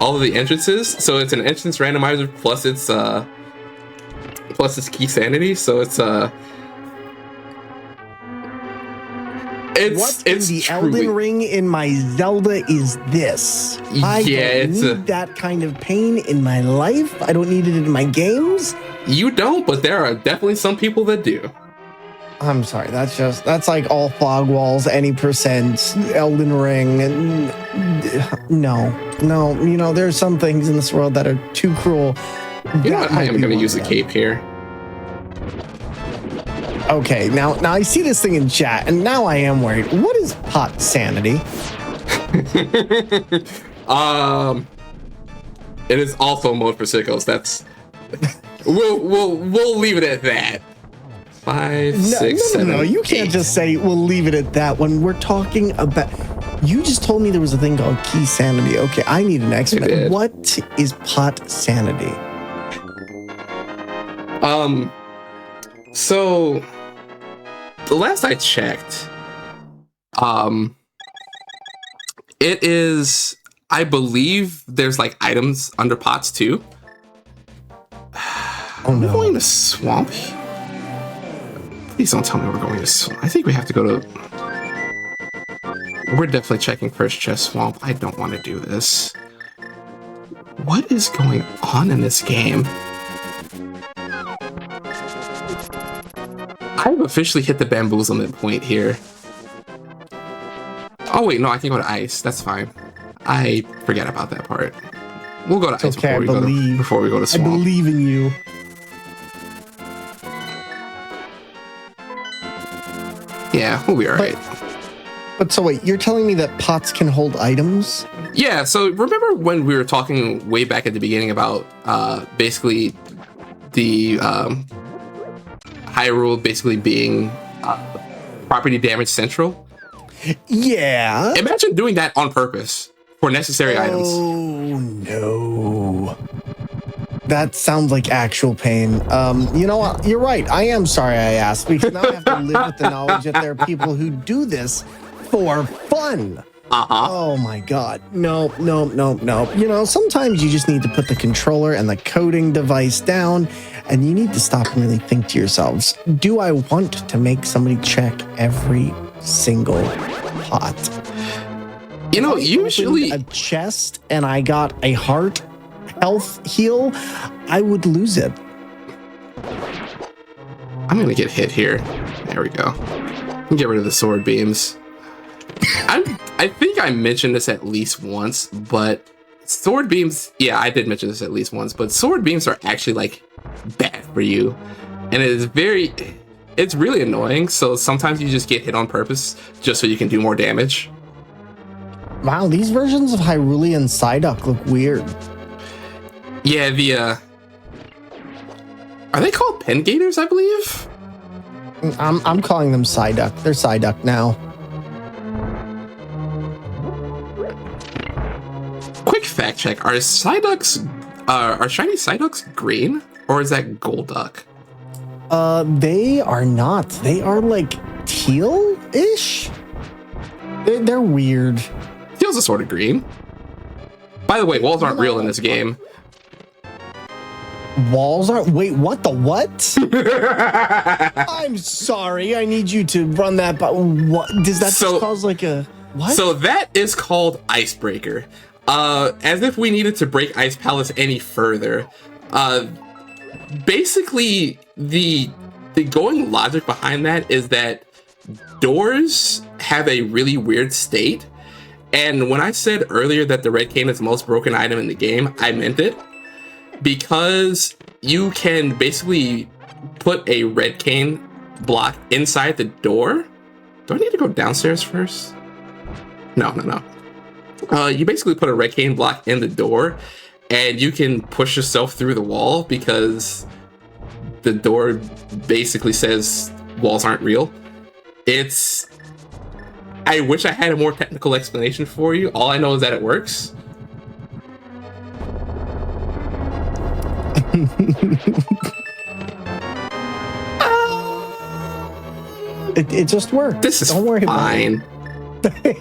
So it's an entrance randomizer plus its key sanity. So it's what in the Elden Ring in my Zelda is this? I don't need that kind of pain in my life. I don't need it in my games. You don't, but there are definitely some people that do. I'm sorry, that's like all fog walls, any percent, Elden Ring. No, there's some things in this world that are too cruel. You know what? I am going to use a cape here. Okay, now I see this thing in chat, and now I am worried. What is pot sanity? It is also mode for sickos. That's we'll leave it at that. 5, 6, 7. No, you can't just say we'll leave it at that when we're talking about. You just told me there was a thing called key sanity. Okay, I need an explanation. What is pot sanity? So the last I checked, it is, I believe there's like items under pots too. Oh no. We're going to swamp. Please don't tell me we're going to swamp. I think we have to go to... We're definitely checking first chest swamp. I don't want to do this. What is going on in this game? I've officially hit the bamboozlement point here. Oh wait, no, I can go to ice. That's fine. I forget about that part. We'll go to ice before we go to swamp. I believe in you. Yeah, we'll be all right. But so wait, you're telling me that pots can hold items? Yeah, so remember when we were talking way back at the beginning about basically the Hyrule basically being property damage central? Yeah. Imagine doing that on purpose for necessary items. Oh no. That sounds like actual pain. You know what? You're right. I am sorry I asked, because now I have to live with the knowledge that there are people who do this for fun. Oh my god. No. You know, sometimes you just need to put the controller and the coding device down, and you need to stop and really think to yourselves, do I want to make somebody check every single pot? You know, usually a chest and I got a heart health heal, I would lose it. I'm gonna get hit here. There we go. Get rid of the sword beams. I think I mentioned this at least once, but sword beams, yeah, I did mention this at least once, but sword beams are actually like bad for you. And it's really annoying. So sometimes you just get hit on purpose just so you can do more damage. Wow, these versions of Hyrulean Psyduck look weird. Yeah, are they called pen gators, I believe? I'm calling them Psyduck. They're Psyduck now. Quick fact check: are Psyducks, are shiny Psyducks green, or is that Golduck? They are not. They are like teal-ish. They're weird. Teal's a sort of green. By the way, walls aren't real in this game. Walls aren't? Wait, what the what? I'm sorry. I need you to run that. But what does that just cause like a what? So that is called Icebreaker. As if we needed to break Ice Palace any further. Basically, the going logic behind that is that doors have a really weird state. And when I said earlier that the red cane is the most broken item in the game, I meant it. Because you can basically put a red cane block inside the door. Do I need to go downstairs first? No. You basically put a red cane block in the door, and you can push yourself through the wall because the door basically says walls aren't real. I wish I had a more technical explanation for you. All I know is that it works. It just worked. This is Don't worry fine. About it.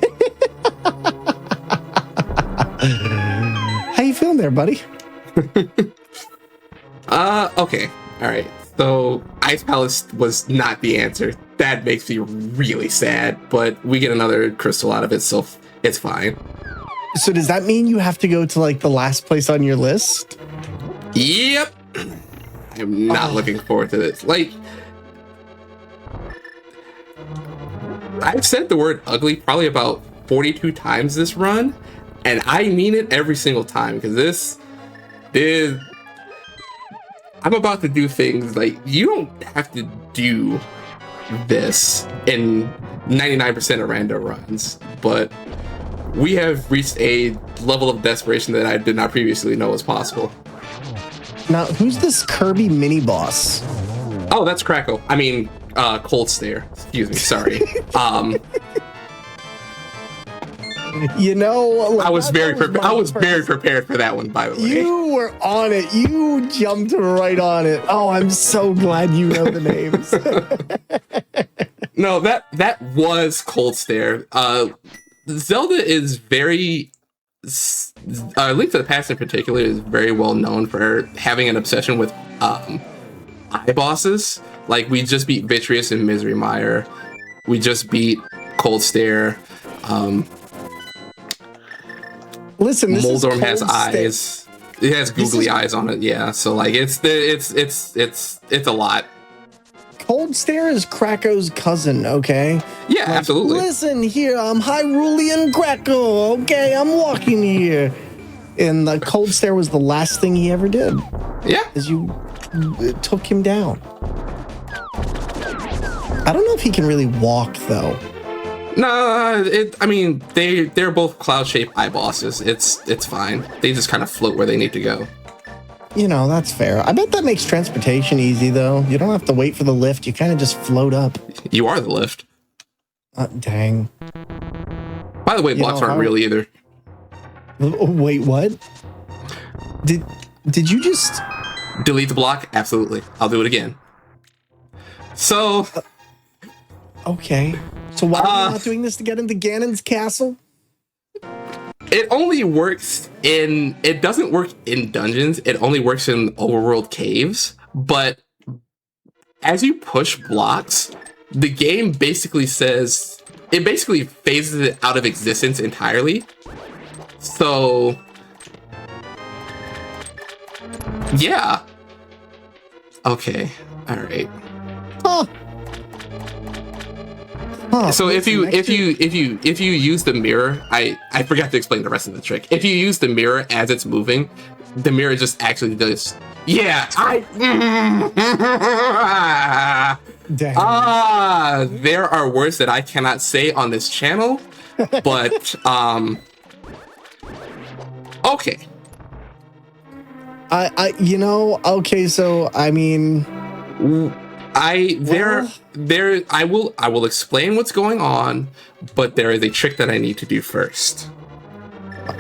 How you feeling there, buddy? Okay. All right. So Ice Palace was not the answer. That makes me really sad, but we get another crystal out of it, so it's fine. So does that mean you have to go to like the last place on your list? Yep. I'm not looking forward to this. Like, I've said the word ugly probably about 42 times this run, and I mean it every single time, because this is... I'm about to do things like, you don't have to do this in 99% of random runs, but we have reached a level of desperation that I did not previously know was possible. Now, who's this Kirby mini boss? Oh, that's Crackle. I mean, Cold Stare. Excuse me, sorry. You know, like, I was very prepared for that one, by the way. You were on it. You jumped right on it. Oh, I'm so glad you know the names. No, that was Cold Stare. Zelda is very... Link to the Past in particular is very well known for having an obsession with eye bosses. Like, we just beat Vitreous and Misery Mire. We just beat Cold Stare. Listen, this Moldorm has Cold eyes. It has googly eyes on it. Yeah, so like it's a lot. Cold Stare is Krako's cousin, okay? Yeah, like, absolutely. Listen here, I'm Hyrulean Krako, okay? I'm walking here. And the Cold Stare was the last thing he ever did. Yeah. As you took him down. I don't know if he can really walk, though. No, I mean, they're both cloud-shaped eye bosses. It's fine. They just kind of float where they need to go. You know, that's fair. I bet that makes transportation easy, though. You don't have to wait for the lift. You kind of just float up. You are the lift. Dang. By the way, blocks aren't real either. Wait, what? Did you just... Delete the block? Absolutely. I'll do it again. So... Okay. So why are you not doing this to get into Ganon's castle? It only works in... It doesn't work in dungeons. It only works in overworld caves. But as you push blocks, the game basically says... It basically phases it out of existence entirely. So... Yeah. Okay. All right. Huh. Huh. So if you use the mirror, I forgot to explain the rest of the trick. If you use the mirror as it's moving, the mirror just actually does. Yeah, there are words that I cannot say on this channel, but okay. Okay, so I mean, I will explain what's going on, but there is a trick that I need to do first.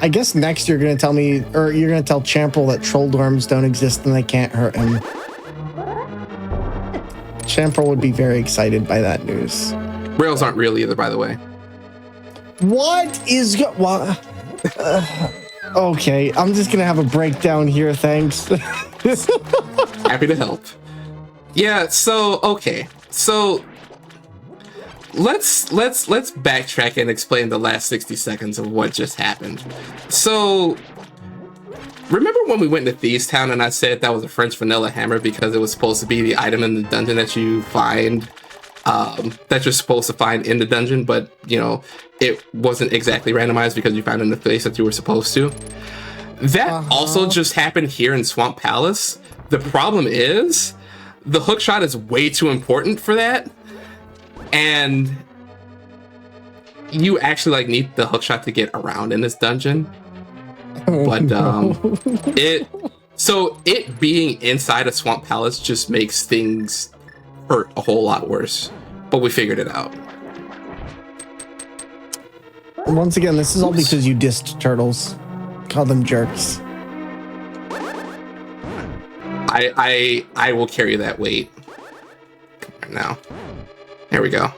I guess next you're gonna tell me, or you're gonna tell Champerl that troll dorms don't exist and they can't hurt him. Champerl would be very excited by that news. Rails aren't real either, by the way. What is what? Okay, I'm just gonna have a breakdown here. Thanks. Happy to help. Yeah. So okay. So let's backtrack and explain the last 60 seconds of what just happened. So remember when we went to Thieves Town and I said that was a French vanilla hammer because it was supposed to be the item in the dungeon that you find, that you're supposed to find in the dungeon, but you know it wasn't exactly randomized because you found it in the place that you were supposed to. That also just happened here in Swamp Palace. The problem is the hookshot is way too important for that, and you actually like need the hookshot to get around in this dungeon. But But it being inside a swamp palace just makes things hurt a whole lot worse. But we figured it out. Once again, this is all because you dissed turtles. Call them jerks. I will carry that weight. Now, there we go.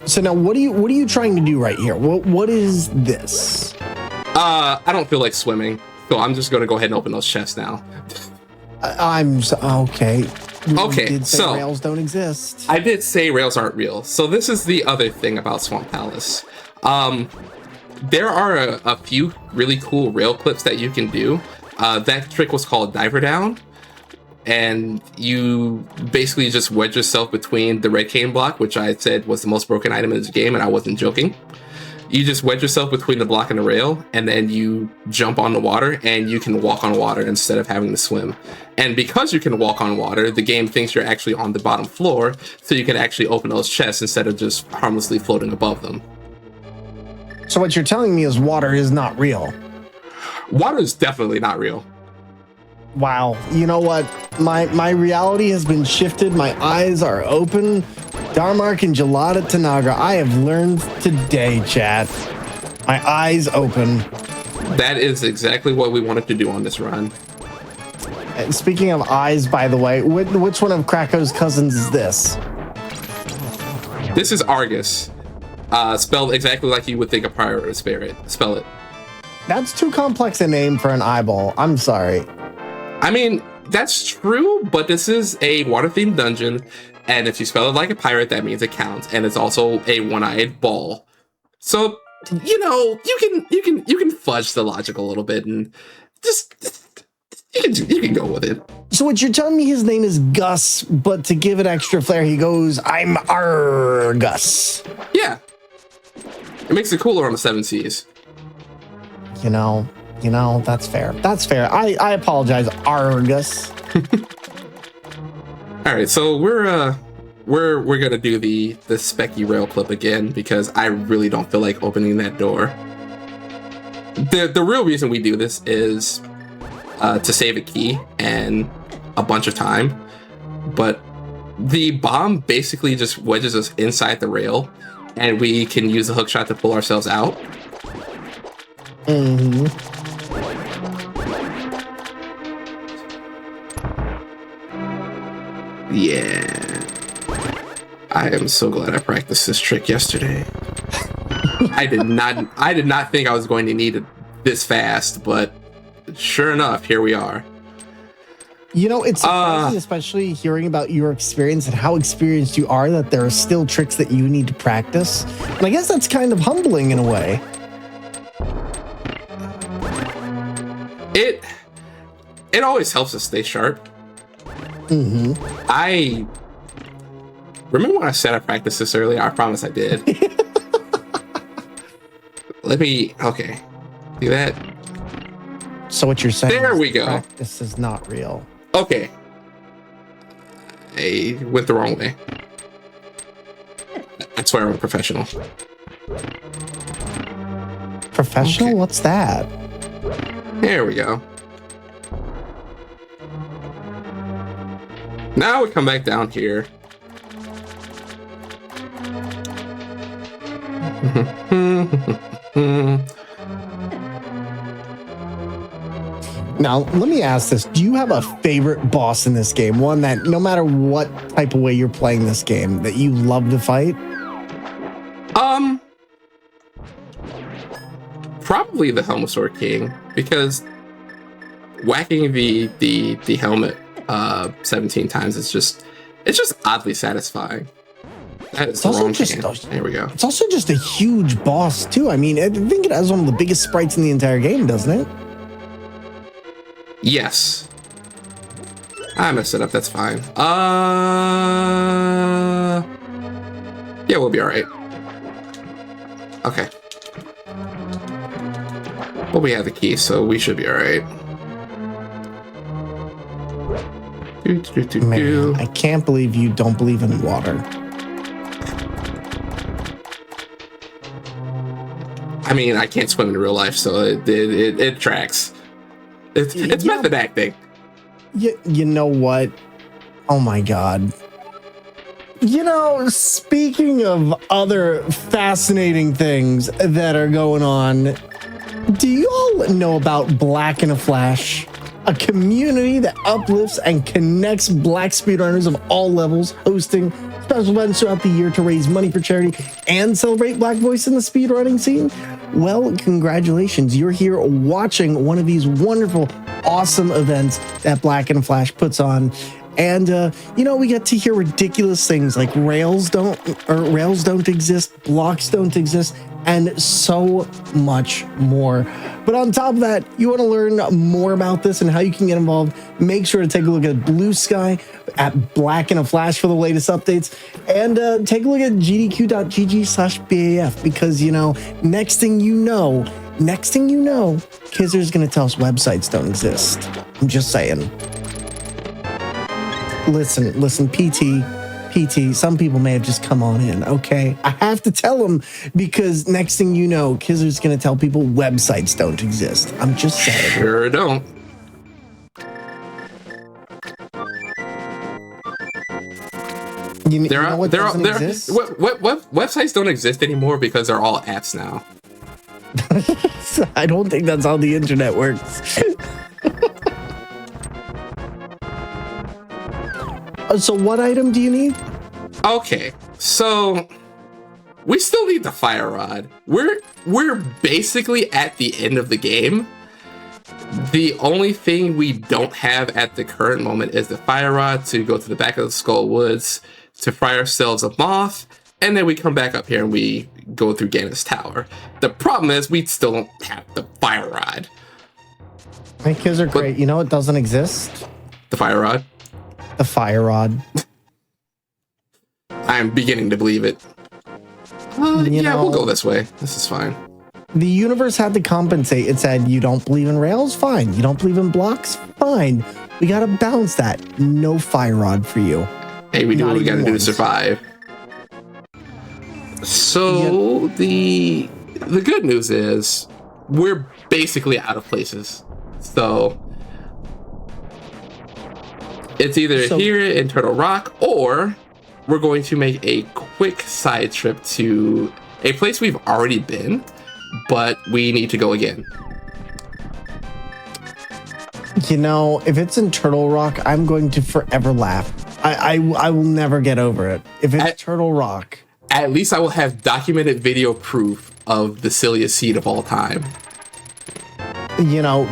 So now, what are you trying to do right here? What is this? I don't feel like swimming, so I'm just gonna go ahead and open those chests now. Okay. Okay, did say so rails don't exist. I did say rails aren't real. So this is the other thing about Swamp Palace. There are a few really cool rail clips that you can do. That trick was called Diver Down. And you basically just wedge yourself between the red cane block, which I said was the most broken item in this game, and I wasn't joking. You just wedge yourself between the block and the rail, and then you jump on the water, and you can walk on water instead of having to swim. And because you can walk on water, the game thinks you're actually on the bottom floor, so you can actually open those chests instead of just harmlessly floating above them. So what you're telling me is water is not real. Water is definitely not real. Wow. You know what? My reality has been shifted. My eyes are open. Darmark and Gelada Tanagra, I have learned today, chat. My eyes open. That is exactly what we wanted to do on this run. And speaking of eyes, by the way, which one of Krako's cousins is this? This is Argus. Spelled exactly like you would think a pirate would spell it. That's too complex a name for an eyeball. I'm sorry. I mean, that's true, but this is a water-themed dungeon, and if you spell it like a pirate, that means it counts, and it's also a one-eyed ball. So, you know, you can fudge the logic a little bit, and you can go with it. So what you're telling me, his name is Gus, but to give it extra flair, he goes, "I'm Argus." Yeah, it makes it cooler on the 7 Seas. You know, that's fair. That's fair. I apologize, Argus. All right, so we're gonna do the specky rail clip again because I really don't feel like opening that door. The real reason we do this is to save a key and a bunch of time, but the bomb basically just wedges us inside the rail, and we can use the hook shot to pull ourselves out. Mm-hmm. Yeah. I am so glad I practiced this trick yesterday. I did not think I was going to need it this fast, but sure enough, here we are. You know, it's surprising, especially hearing about your experience and how experienced you are, that there are still tricks that you need to practice. And I guess that's kind of humbling in a way. It always helps us stay sharp. Mm-hmm. I remember when I said I practiced this earlier. I promise I did. Okay, do that. So what you're saying? There we go. Practice is not real. Okay, I went the wrong way. I swear I'm a professional. Professional? Okay. What's that? There we go. Now we come back down here. Now, let me ask this. Do you have a favorite boss in this game? One that, no matter what type of way you're playing this game, that you love to fight? Probably the Helmosaur King, because whacking the helmet 17 times is just oddly satisfying. That is the wrong hand. There we go. It's also just a huge boss too. I mean, I think it has one of the biggest sprites in the entire game, doesn't it? Yes. I messed it up, that's fine. Yeah, we'll be alright. Okay. Well, we have the key, so we should be alright. Man, I can't believe you don't believe in water. I mean, I can't swim in real life, so it tracks. It's method acting. You know what? Oh my god. Speaking of other fascinating things that are going on, do you all know about Black in a Flash? A community that uplifts and connects Black speedrunners of all levels, hosting special events throughout the year to raise money for charity and celebrate Black voice in the speedrunning scene? Well, congratulations. You're here watching one of these wonderful, awesome events that Black in a Flash puts on. And, we get to hear ridiculous things like rails don't exist, blocks don't exist, and so much more. But on top of that, you want to learn more about this and how you can get involved, make sure to take a look at Blue Sky at Black in a Flash for the latest updates, and take a look at gdq.gg/BAF because, next thing you know, Kizzer's going to tell us websites don't exist. I'm just saying. Listen, PT, some people may have just come on in, okay? I have to tell them because next thing you know, Kizzer's going to tell people websites don't exist. I'm just saying. Sure don't. Websites don't exist anymore because they're all apps now. I don't think that's how the internet works. So what item do you need? Okay, so we still need the fire rod. We're basically at the end of the game. The only thing we don't have at the current moment is the fire rod to go to the back of the Skull Woods to fry ourselves a moth, and then we come back up here and we go through Gannis Tower. The problem is we still don't have the fire rod. My Kizzercrate, it doesn't exist? The fire rod? The fire rod. I'm beginning to believe it. We'll go this way. This is fine. The universe had to compensate. It said, you don't believe in rails? Fine. You don't believe in blocks? Fine. We got to balance that. No fire rod for you. Hey, we do what we got to do to survive. So the good news is we're basically out of places. So it's either here in Turtle Rock, or we're going to make a quick side trip to a place we've already been, but we need to go again. If it's in Turtle Rock, I'm going to forever laugh. I will never get over it. If it's Turtle Rock. At least I will have documented video proof of the silliest seed of all time.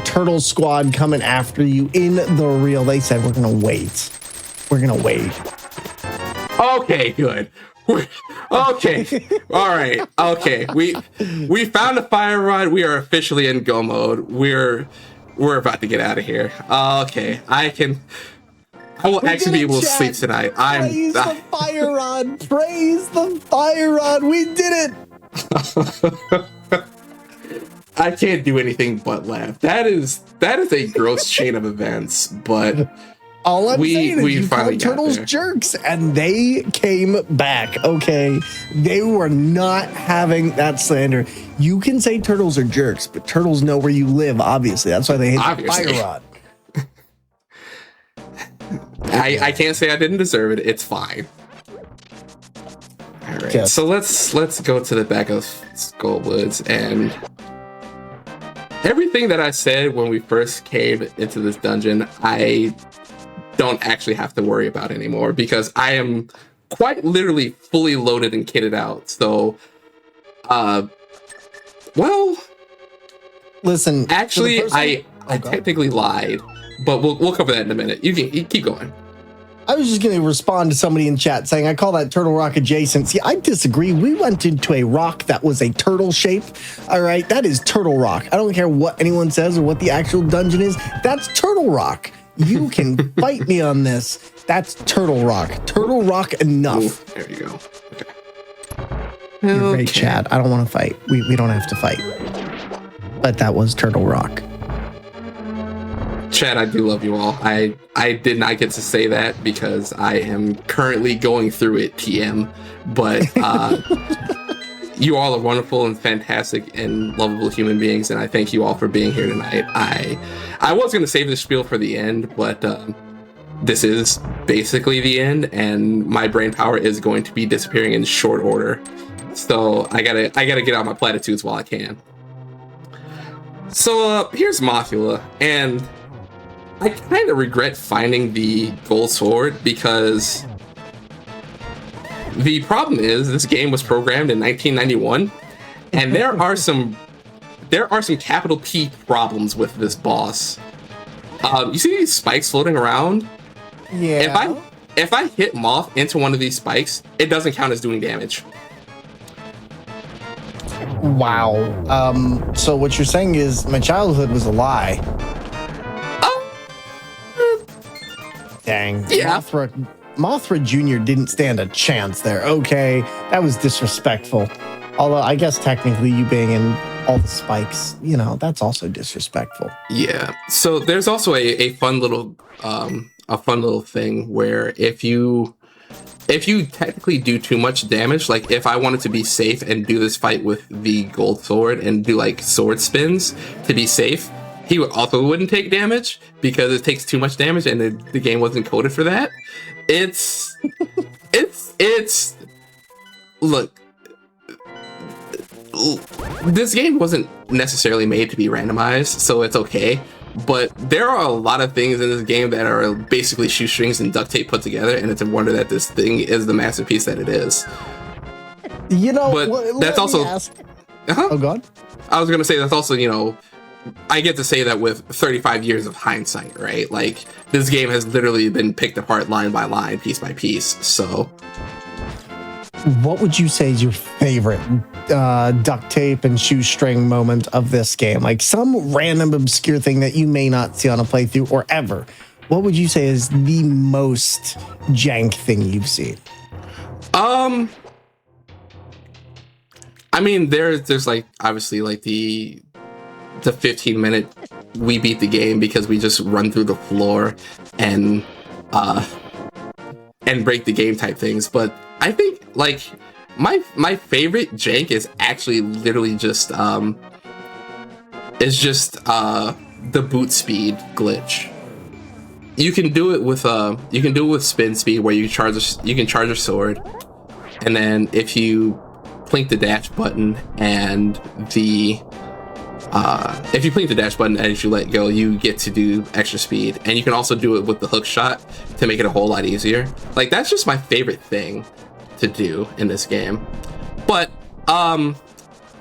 Turtle Squad coming after you in the real. They said, we're going to wait. We're going to wait. Okay, good. Okay. All right. Okay. We found the fire rod. We are officially in go mode. We're about to get out of here. Okay. I will actually be able to sleep tonight. Praise the fire rod. Praise the fire rod. We did it. I can't do anything but laugh. That is a gross chain of events, but all I'm saying is you finally called turtles jerks, and they came back. Okay, they were not having that slander. You can say turtles are jerks, but turtles know where you live. Obviously, that's why they hate the fire rod. I can't say I didn't deserve it. It's fine. All right, so let's go to the back of Skull Woods, and everything that I said when we first came into this dungeon, I don't actually have to worry about anymore because I am quite literally fully loaded and kitted out. So, listen. Actually, I technically lied, but we'll cover that in a minute. You keep going. I was just going to respond to somebody in chat saying, I call that Turtle Rock adjacent. See, I disagree. We went into a rock that was a turtle shape. All right, that is Turtle Rock. I don't care what anyone says or what the actual dungeon is. That's Turtle Rock. You can fight me on this. That's Turtle Rock. Turtle Rock enough. Ooh, there you go. Okay. You're great, Chad. I don't want to fight. We don't have to fight. But that was Turtle Rock. Chad, I do love you all. I did not get to say that because I am currently going through it, TM. But you all are wonderful and fantastic and lovable human beings, and I thank you all for being here tonight. I was going to save this spiel for the end, but this is basically the end, and my brain power is going to be disappearing in short order. So I gotta get out my platitudes while I can. So here's Mothula, and I kind of regret finding the gold sword because the problem is this game was programmed in 1991, and there are some capital P problems with this boss. You see these spikes floating around? Yeah. If I hit Moth into one of these spikes, it doesn't count as doing damage. Wow. So what you're saying is my childhood was a lie. Dang. Yeah. Mothra Jr. didn't stand a chance there. Okay, that was disrespectful. Although I guess technically you being in all the spikes, you know, that's also disrespectful. Yeah. So there's also a fun little thing where if you technically do too much damage, like if I wanted to be safe and do this fight with the gold sword and do like sword spins to be safe, he wouldn't take damage because it takes too much damage and the game wasn't coded for that. Look, this game wasn't necessarily made to be randomized, so it's okay. But there are a lot of things in this game that are basically shoestrings and duct tape put together, and it's a wonder that this thing is the masterpiece that it is. You know, but that's also. Oh God. I was gonna say that's also, you know, I get to say that with 35 years of hindsight, right? Like, this game has literally been picked apart line by line, piece by piece, so. What would you say is your favorite duct tape and shoestring moment of this game? Like some random obscure thing that you may not see on a playthrough or ever. What would you say is the most jank thing you've seen? I mean, there's like, obviously, like the 15-minute we beat the game because we just run through the floor and break the game type things. But I think like my favorite jank is actually literally just the boot speed glitch. You can do it with spin speed where you can charge a sword, and then if you plink the dash button and if you let go, you get to do extra speed, and you can also do it with the hook shot to make it a whole lot easier. Like, that's just my favorite thing to do in this game. But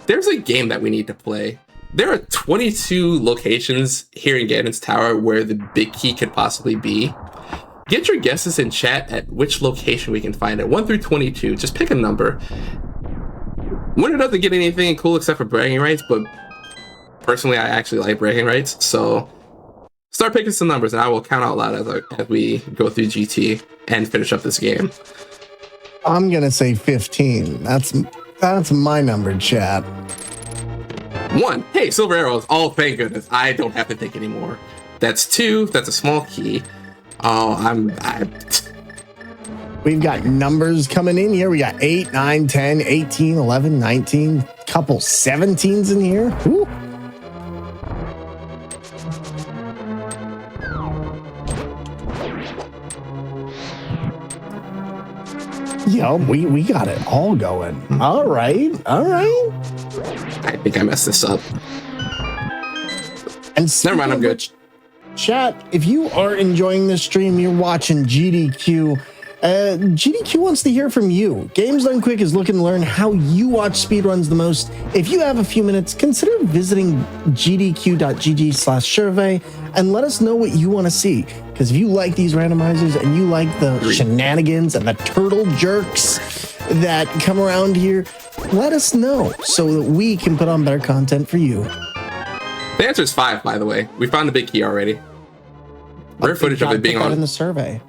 there's a game that we need to play. There are 22 locations here in Ganon's Tower where the big key could possibly be. Get your guesses in chat at which location we can find it. 1 through 22. Just pick a number. Winner doesn't get anything cool except for bragging rights, but personally, I actually like bragging rights. So start picking some numbers, and I will count out loud as we go through GT and finish up this game. I'm gonna say 15. That's my number, chat. 1. Hey, silver arrows. Oh, thank goodness. I don't have to think anymore. That's 2. That's a small key. Oh, We've got numbers coming in here. We got 8, 9, 10, 18, 11, 19, couple 17s in here. Woo. Yo, we got it all going. All right. I think I messed this up. And never mind, I'm good. Chat, if you are enjoying this stream, you're watching GDQ. GDQ wants to hear from you. Games Done Quick is looking to learn how you watch speedruns the most. If you have a few minutes, consider visiting gdq.gg/survey and let us know what you want to see. Because if you like these randomizers and you like the shenanigans and the turtle jerks that come around here, let us know so that we can put on better content for you. The answer is 5, by the way. We found the big key already. Rare footage of it being on in the survey.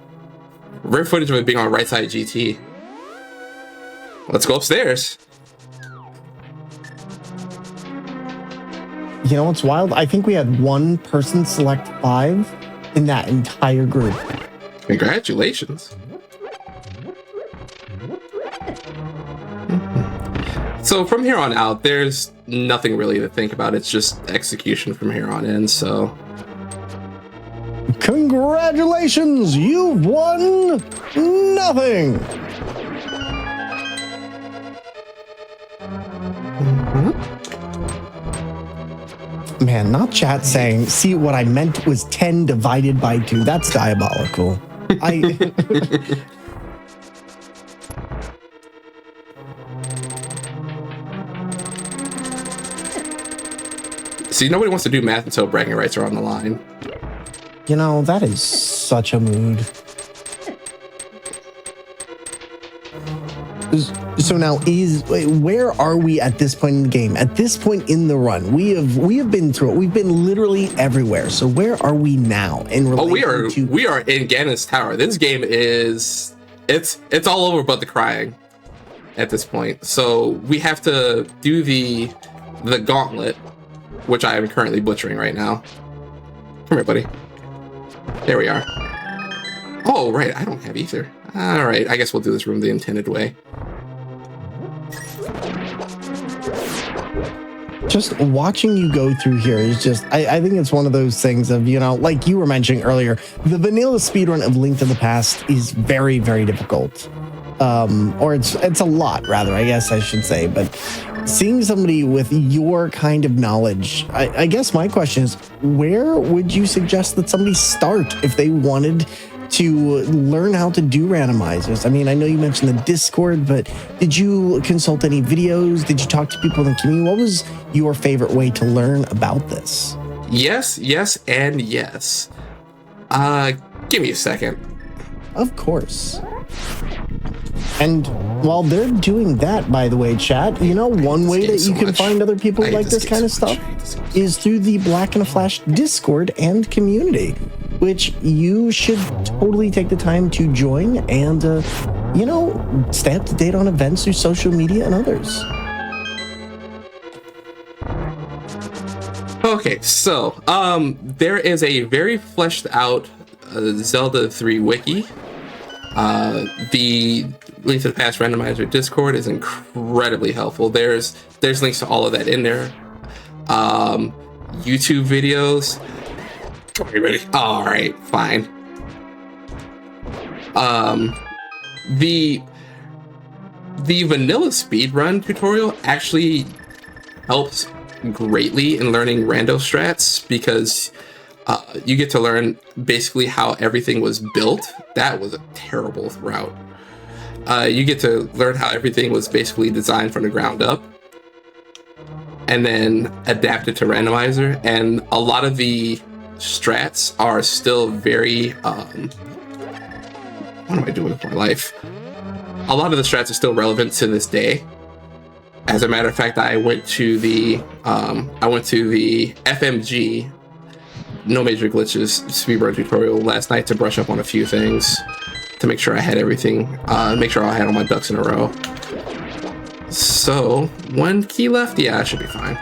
Rare footage of it being on right side GT. Let's go upstairs. You know what's wild? I think we had one person select 5 in that entire group. Congratulations. So from here on out, there's nothing really to think about. It's just execution from here on in. So congratulations, you've won nothing. Man, not chat saying, see, what I meant was 10 divided by 2. That's diabolical. See, nobody wants to do math until bragging rights are on the line. You know, that is such a mood. So now where are we at this point in the game? At this point in the run, we have been through it. We've been literally everywhere. So where are we now in relation to? We are in Ganon's Tower. This game is it's all over but the crying at this point. So we have to do the gauntlet, which I am currently butchering right now. Come here, buddy. There we are. Oh, right. I don't have either. All right. I guess we'll do this room the intended way. Just watching you go through here is just, I think it's one of those things of, you know, like you were mentioning earlier, the vanilla speedrun of Link to the Past is very, very difficult. Or it's a lot, rather, I guess I should say. But seeing somebody with your kind of knowledge, I guess my question is, where would you suggest that somebody start if they wanted to learn how to do randomizers? I mean, I know you mentioned the Discord, but did you consult any videos? Did you talk to people in the community? What was your favorite way to learn about this? Yes, and yes. Give me a second. Of course. And while they're doing that, by the way, chat, you know, one way that you can find other people like this kind of stuff is through the Black and Flash Discord and community, which you should totally take the time to join and, you know, stay up to date on events through social media and others. Okay, so there is a very fleshed out Zelda 3 wiki. The Link to the Past randomizer Discord is incredibly helpful. There's links to all of that in there. YouTube videos. Come here, ready? All right, fine. The vanilla speedrun tutorial actually helps greatly in learning rando strats because you get to learn basically how everything was built. That was a terrible route. You get to learn how everything was basically designed from the ground up and then adapted to randomizer. And a lot of the strats are still very, what am I doing with my life? A lot of the strats are still relevant to this day. As a matter of fact, I went to the FMG No Major Glitches speedrun tutorial last night to brush up on a few things to make sure I had everything, make sure I had all my ducks in a row. So, one key left? Yeah, I should be fine.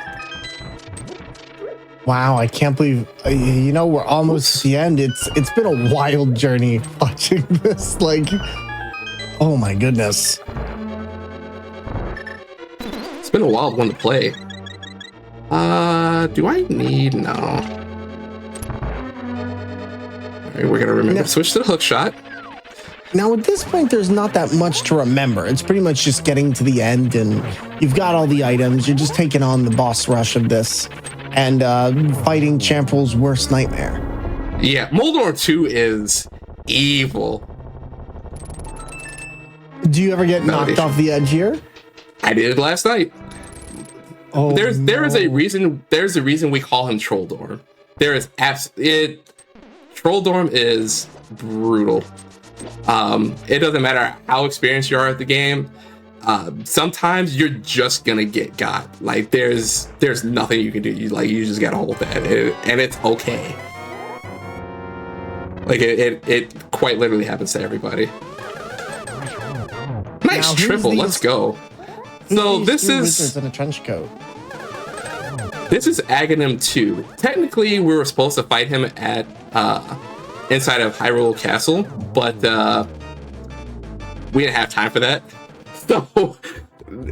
Wow, I can't believe, you know, we're almost at the end. It's been a wild journey watching this, like, oh my goodness. It's been a wild one to play. Do I need, no. Alright, we're gonna remember to switch to the hook shot. Now, at this point, there's not that much to remember. It's pretty much just getting to the end, and you've got all the items. You're just taking on the boss rush of this and fighting Champrul's worst nightmare. Yeah, Moldor 2 is evil. Do you ever get knocked off the edge here? I did it last night. Oh, there is a reason. There's a reason we call him Trolldorm. There is Trolldorm is brutal. It doesn't matter how experienced you are at the game. Sometimes you're just gonna get got. Like there's nothing you can do. You just gotta hold that, and it's okay. Like it quite literally happens to everybody. Nice triple. Let's go. So this is in a trench coat. This is Aghanim 2. Technically, we were supposed to fight him at inside of Hyrule Castle, but we didn't have time for that. So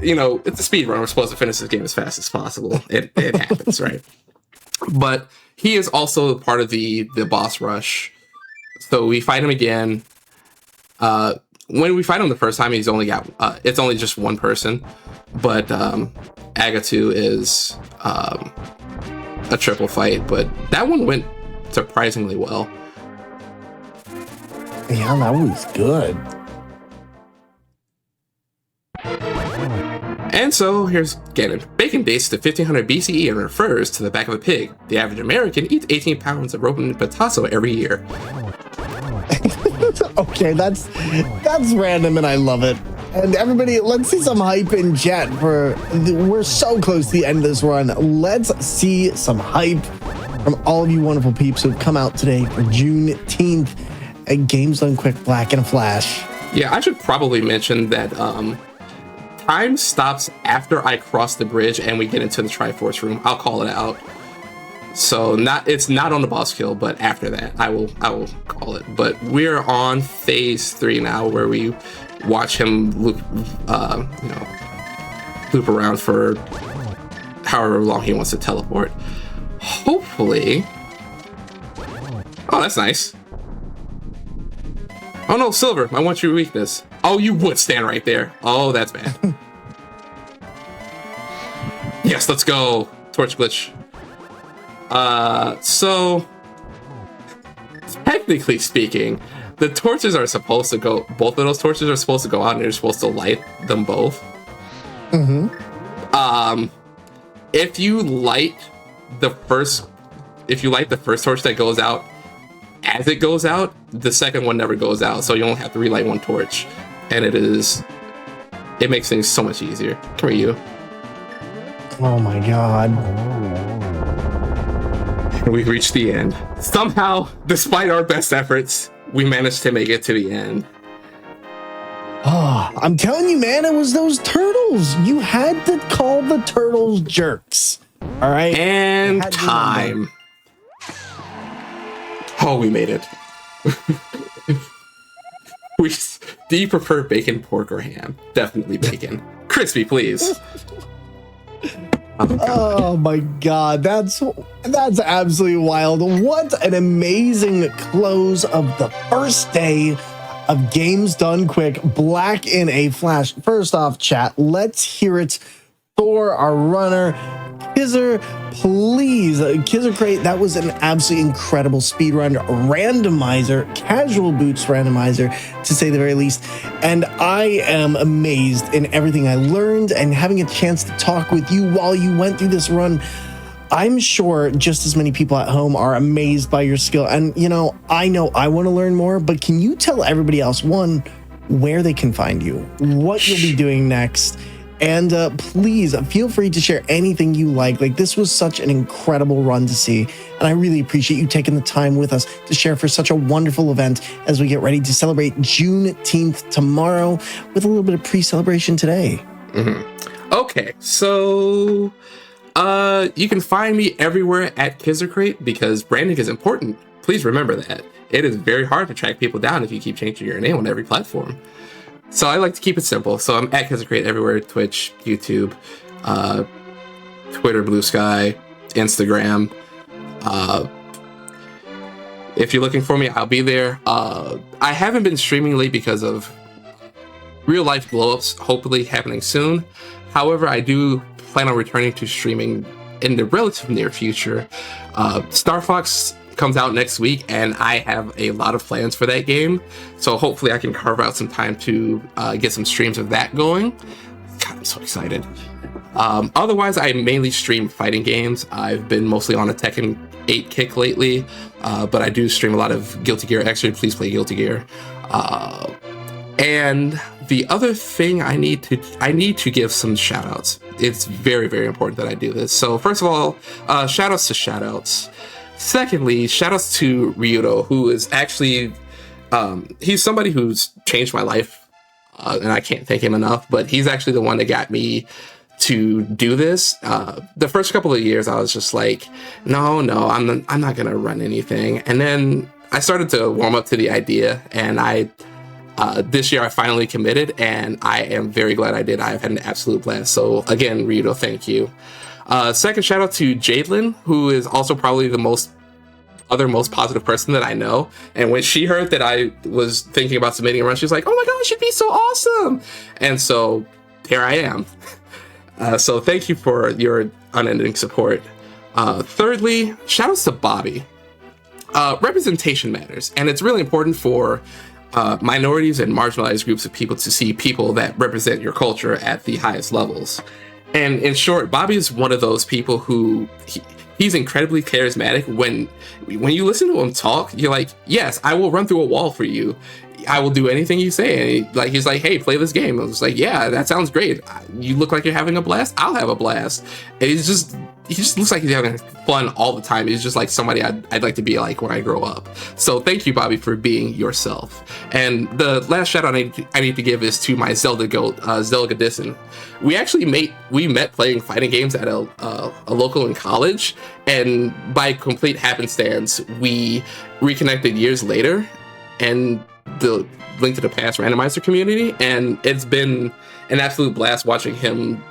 you know, it's a speed run. We're supposed to finish this game as fast as possible. It happens, right? But he is also part of the boss rush. So we fight him again. When we fight him the first time, he's only got it's only just one person. But Agatu is a triple fight. But that one went surprisingly well. Yeah, that was good. And so here's Ganon. Bacon dates to 1500 BCE and refers to the back of a pig. The average American eats 18 pounds of ropen patasso every year. Okay, that's random and I love it. And everybody, let's see some hype in chat we're so close to the end of this run. Let's see some hype from all of you wonderful peeps who've come out today for Juneteenth at Games Done Quick, Black, and a Flash. Yeah, I should probably mention that time stops after I cross the bridge and we get into the Triforce room. I'll call it out. So it's not on the boss kill, but after that, I will call it. But we're on phase 3 now, where we watch him loop around for however long he wants to teleport. Hopefully, oh, that's nice. Oh no, Silver, I want your weakness. Oh, you would stand right there. Oh, that's bad. Yes, let's go. Torch glitch. So technically speaking, the torches are supposed to go, both of those torches are supposed to go out and you're supposed to light them both. If you light the first torch that goes out as it goes out, the second one never goes out, so you only have to relight one torch, and it makes things so much easier. Come here, you. Oh my god. We've reached the end. Somehow, despite our best efforts, we managed to make it to the end. Oh, I'm telling you, man, it was those turtles. You had to call the turtles jerks. All right? And time. Oh, we made it. Do you prefer bacon, pork, or ham? Definitely bacon. Crispy, please. Oh my god, that's absolutely wild. What an amazing close of the first day of Games Done Quick, Black in a Flash. First off, chat, let's hear it for our runner, Kizzer, please. Kizzercrate, that was an absolutely incredible speedrun randomizer, casual boots randomizer, to say the very least. And I am amazed in everything I learned, and having a chance to talk with you while you went through this run. I'm sure just as many people at home are amazed by your skill. And, you know I want to learn more, but can you tell everybody else, one, where they can find you, what you'll be doing next? And please feel free to share anything you like. Like, this was such an incredible run to see. And I really appreciate you taking the time with us to share for such a wonderful event as we get ready to celebrate Juneteenth tomorrow with a little bit of pre-celebration today. Okay, so you can find me everywhere at Kizzercrate because branding is important. Please remember that. It is very hard to track people down if you keep changing your name on every platform. So I like to keep it simple. So I'm at Kizzercrate everywhere: Twitch, YouTube, Twitter, Blue Sky, Instagram. If you're looking for me, I'll be there. I haven't been streaming lately because of real life blowups, hopefully happening soon. However, I do plan on returning to streaming in the relative near future. Star Fox comes out next week, and I have a lot of plans for that game, so hopefully I can carve out some time to get some streams of that going. God, I'm so excited. Otherwise, I mainly stream fighting games. I've been mostly on a Tekken 8 kick lately, but I do stream a lot of Guilty Gear. Actually, please play Guilty Gear. And the other thing, I need to give some shout outs. It's very, very important that I do this. So first of all, shout outs to shout outs. Secondly, shout outs to Ryuto, who is actually, he's somebody who's changed my life, and I can't thank him enough, but he's actually the one that got me to do this. The first couple of years, I was just like, no, I'm not gonna run anything. And then I started to warm up to the idea, and I This year I finally committed, and I am very glad I did. I have had an absolute blast. So again, Ryudo, thank you. Second shout out to Jadelyn, who is also probably the most positive person that I know. And when she heard that I was thinking about submitting a run, she was like, "Oh my gosh, it'd be so awesome!" And so here I am. So thank you for your unending support. Thirdly, shout outs to Bobby. Representation matters, and it's really important for minorities and marginalized groups of people to see people that represent your culture at the highest levels. And in short, Bobby is one of those people who he's incredibly charismatic. When you listen to him talk, you're like, yes, I will run through a wall for you. I will do anything you say. And he's like, hey, play this game. I was like, yeah, that sounds great. You look like you're having a blast. I'll have a blast. And he just looks like he's having fun all the time. He's just like somebody I'd like to be like when I grow up. So thank you, Bobby, for being yourself. And the last shout out I need to give is to my Zelda goat, Zelda Disson. We met playing fighting games at a local in college, and by complete happenstance, we reconnected years later, and the Link to the Past randomizer community, and it's been an absolute blast watching him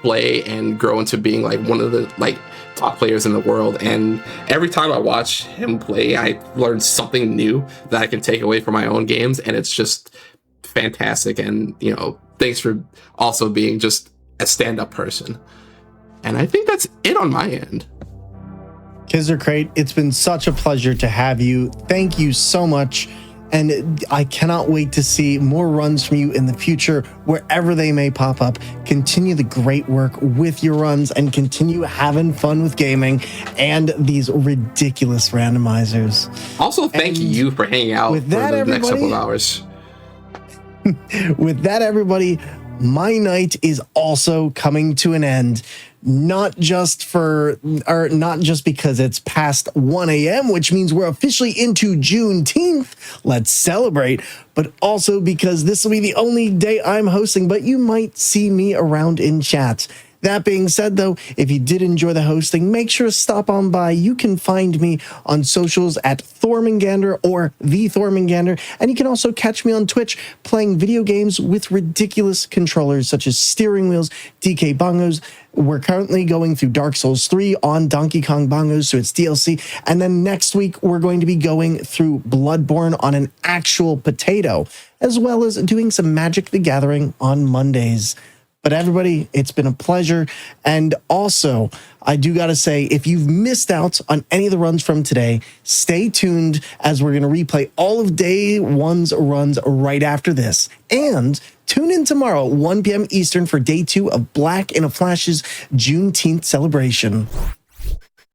play and grow into being like one of the top players in the world. And every time I watch him play, I learn something new that I can take away from my own games, and it's just fantastic. And thanks for also being just a stand-up person. And I think that's it on my end. Kizzercrate, it's been such a pleasure to have you. Thank you so much. And I cannot wait to see more runs from you in the future, wherever they may pop up. Continue the great work with your runs and continue having fun with gaming and these ridiculous randomizers. Also, thank you for hanging out for the next couple of hours. With that, everybody, my night is also coming to an end. Not just because it's past 1 a.m., which means we're officially into Juneteenth. Let's celebrate. But also because this will be the only day I'm hosting, but you might see me around in chat. That being said, though, if you did enjoy the hosting, make sure to stop on by. You can find me on socials at Thormungandr or the Thormungandr, and you can also catch me on Twitch playing video games with ridiculous controllers such as steering wheels, DK bongos. We're currently going through Dark Souls 3 on Donkey Kong bongos, so it's DLC. And then next week, we're going to be going through Bloodborne on an actual potato, as well as doing some Magic the Gathering on Mondays. But everybody, it's been a pleasure. And also, I do got to say, if you've missed out on any of the runs from today, stay tuned as we're going to replay all of day one's runs right after this. And tune in tomorrow at 1 p.m. Eastern for day 2 of Black in a Flash's Juneteenth Celebration.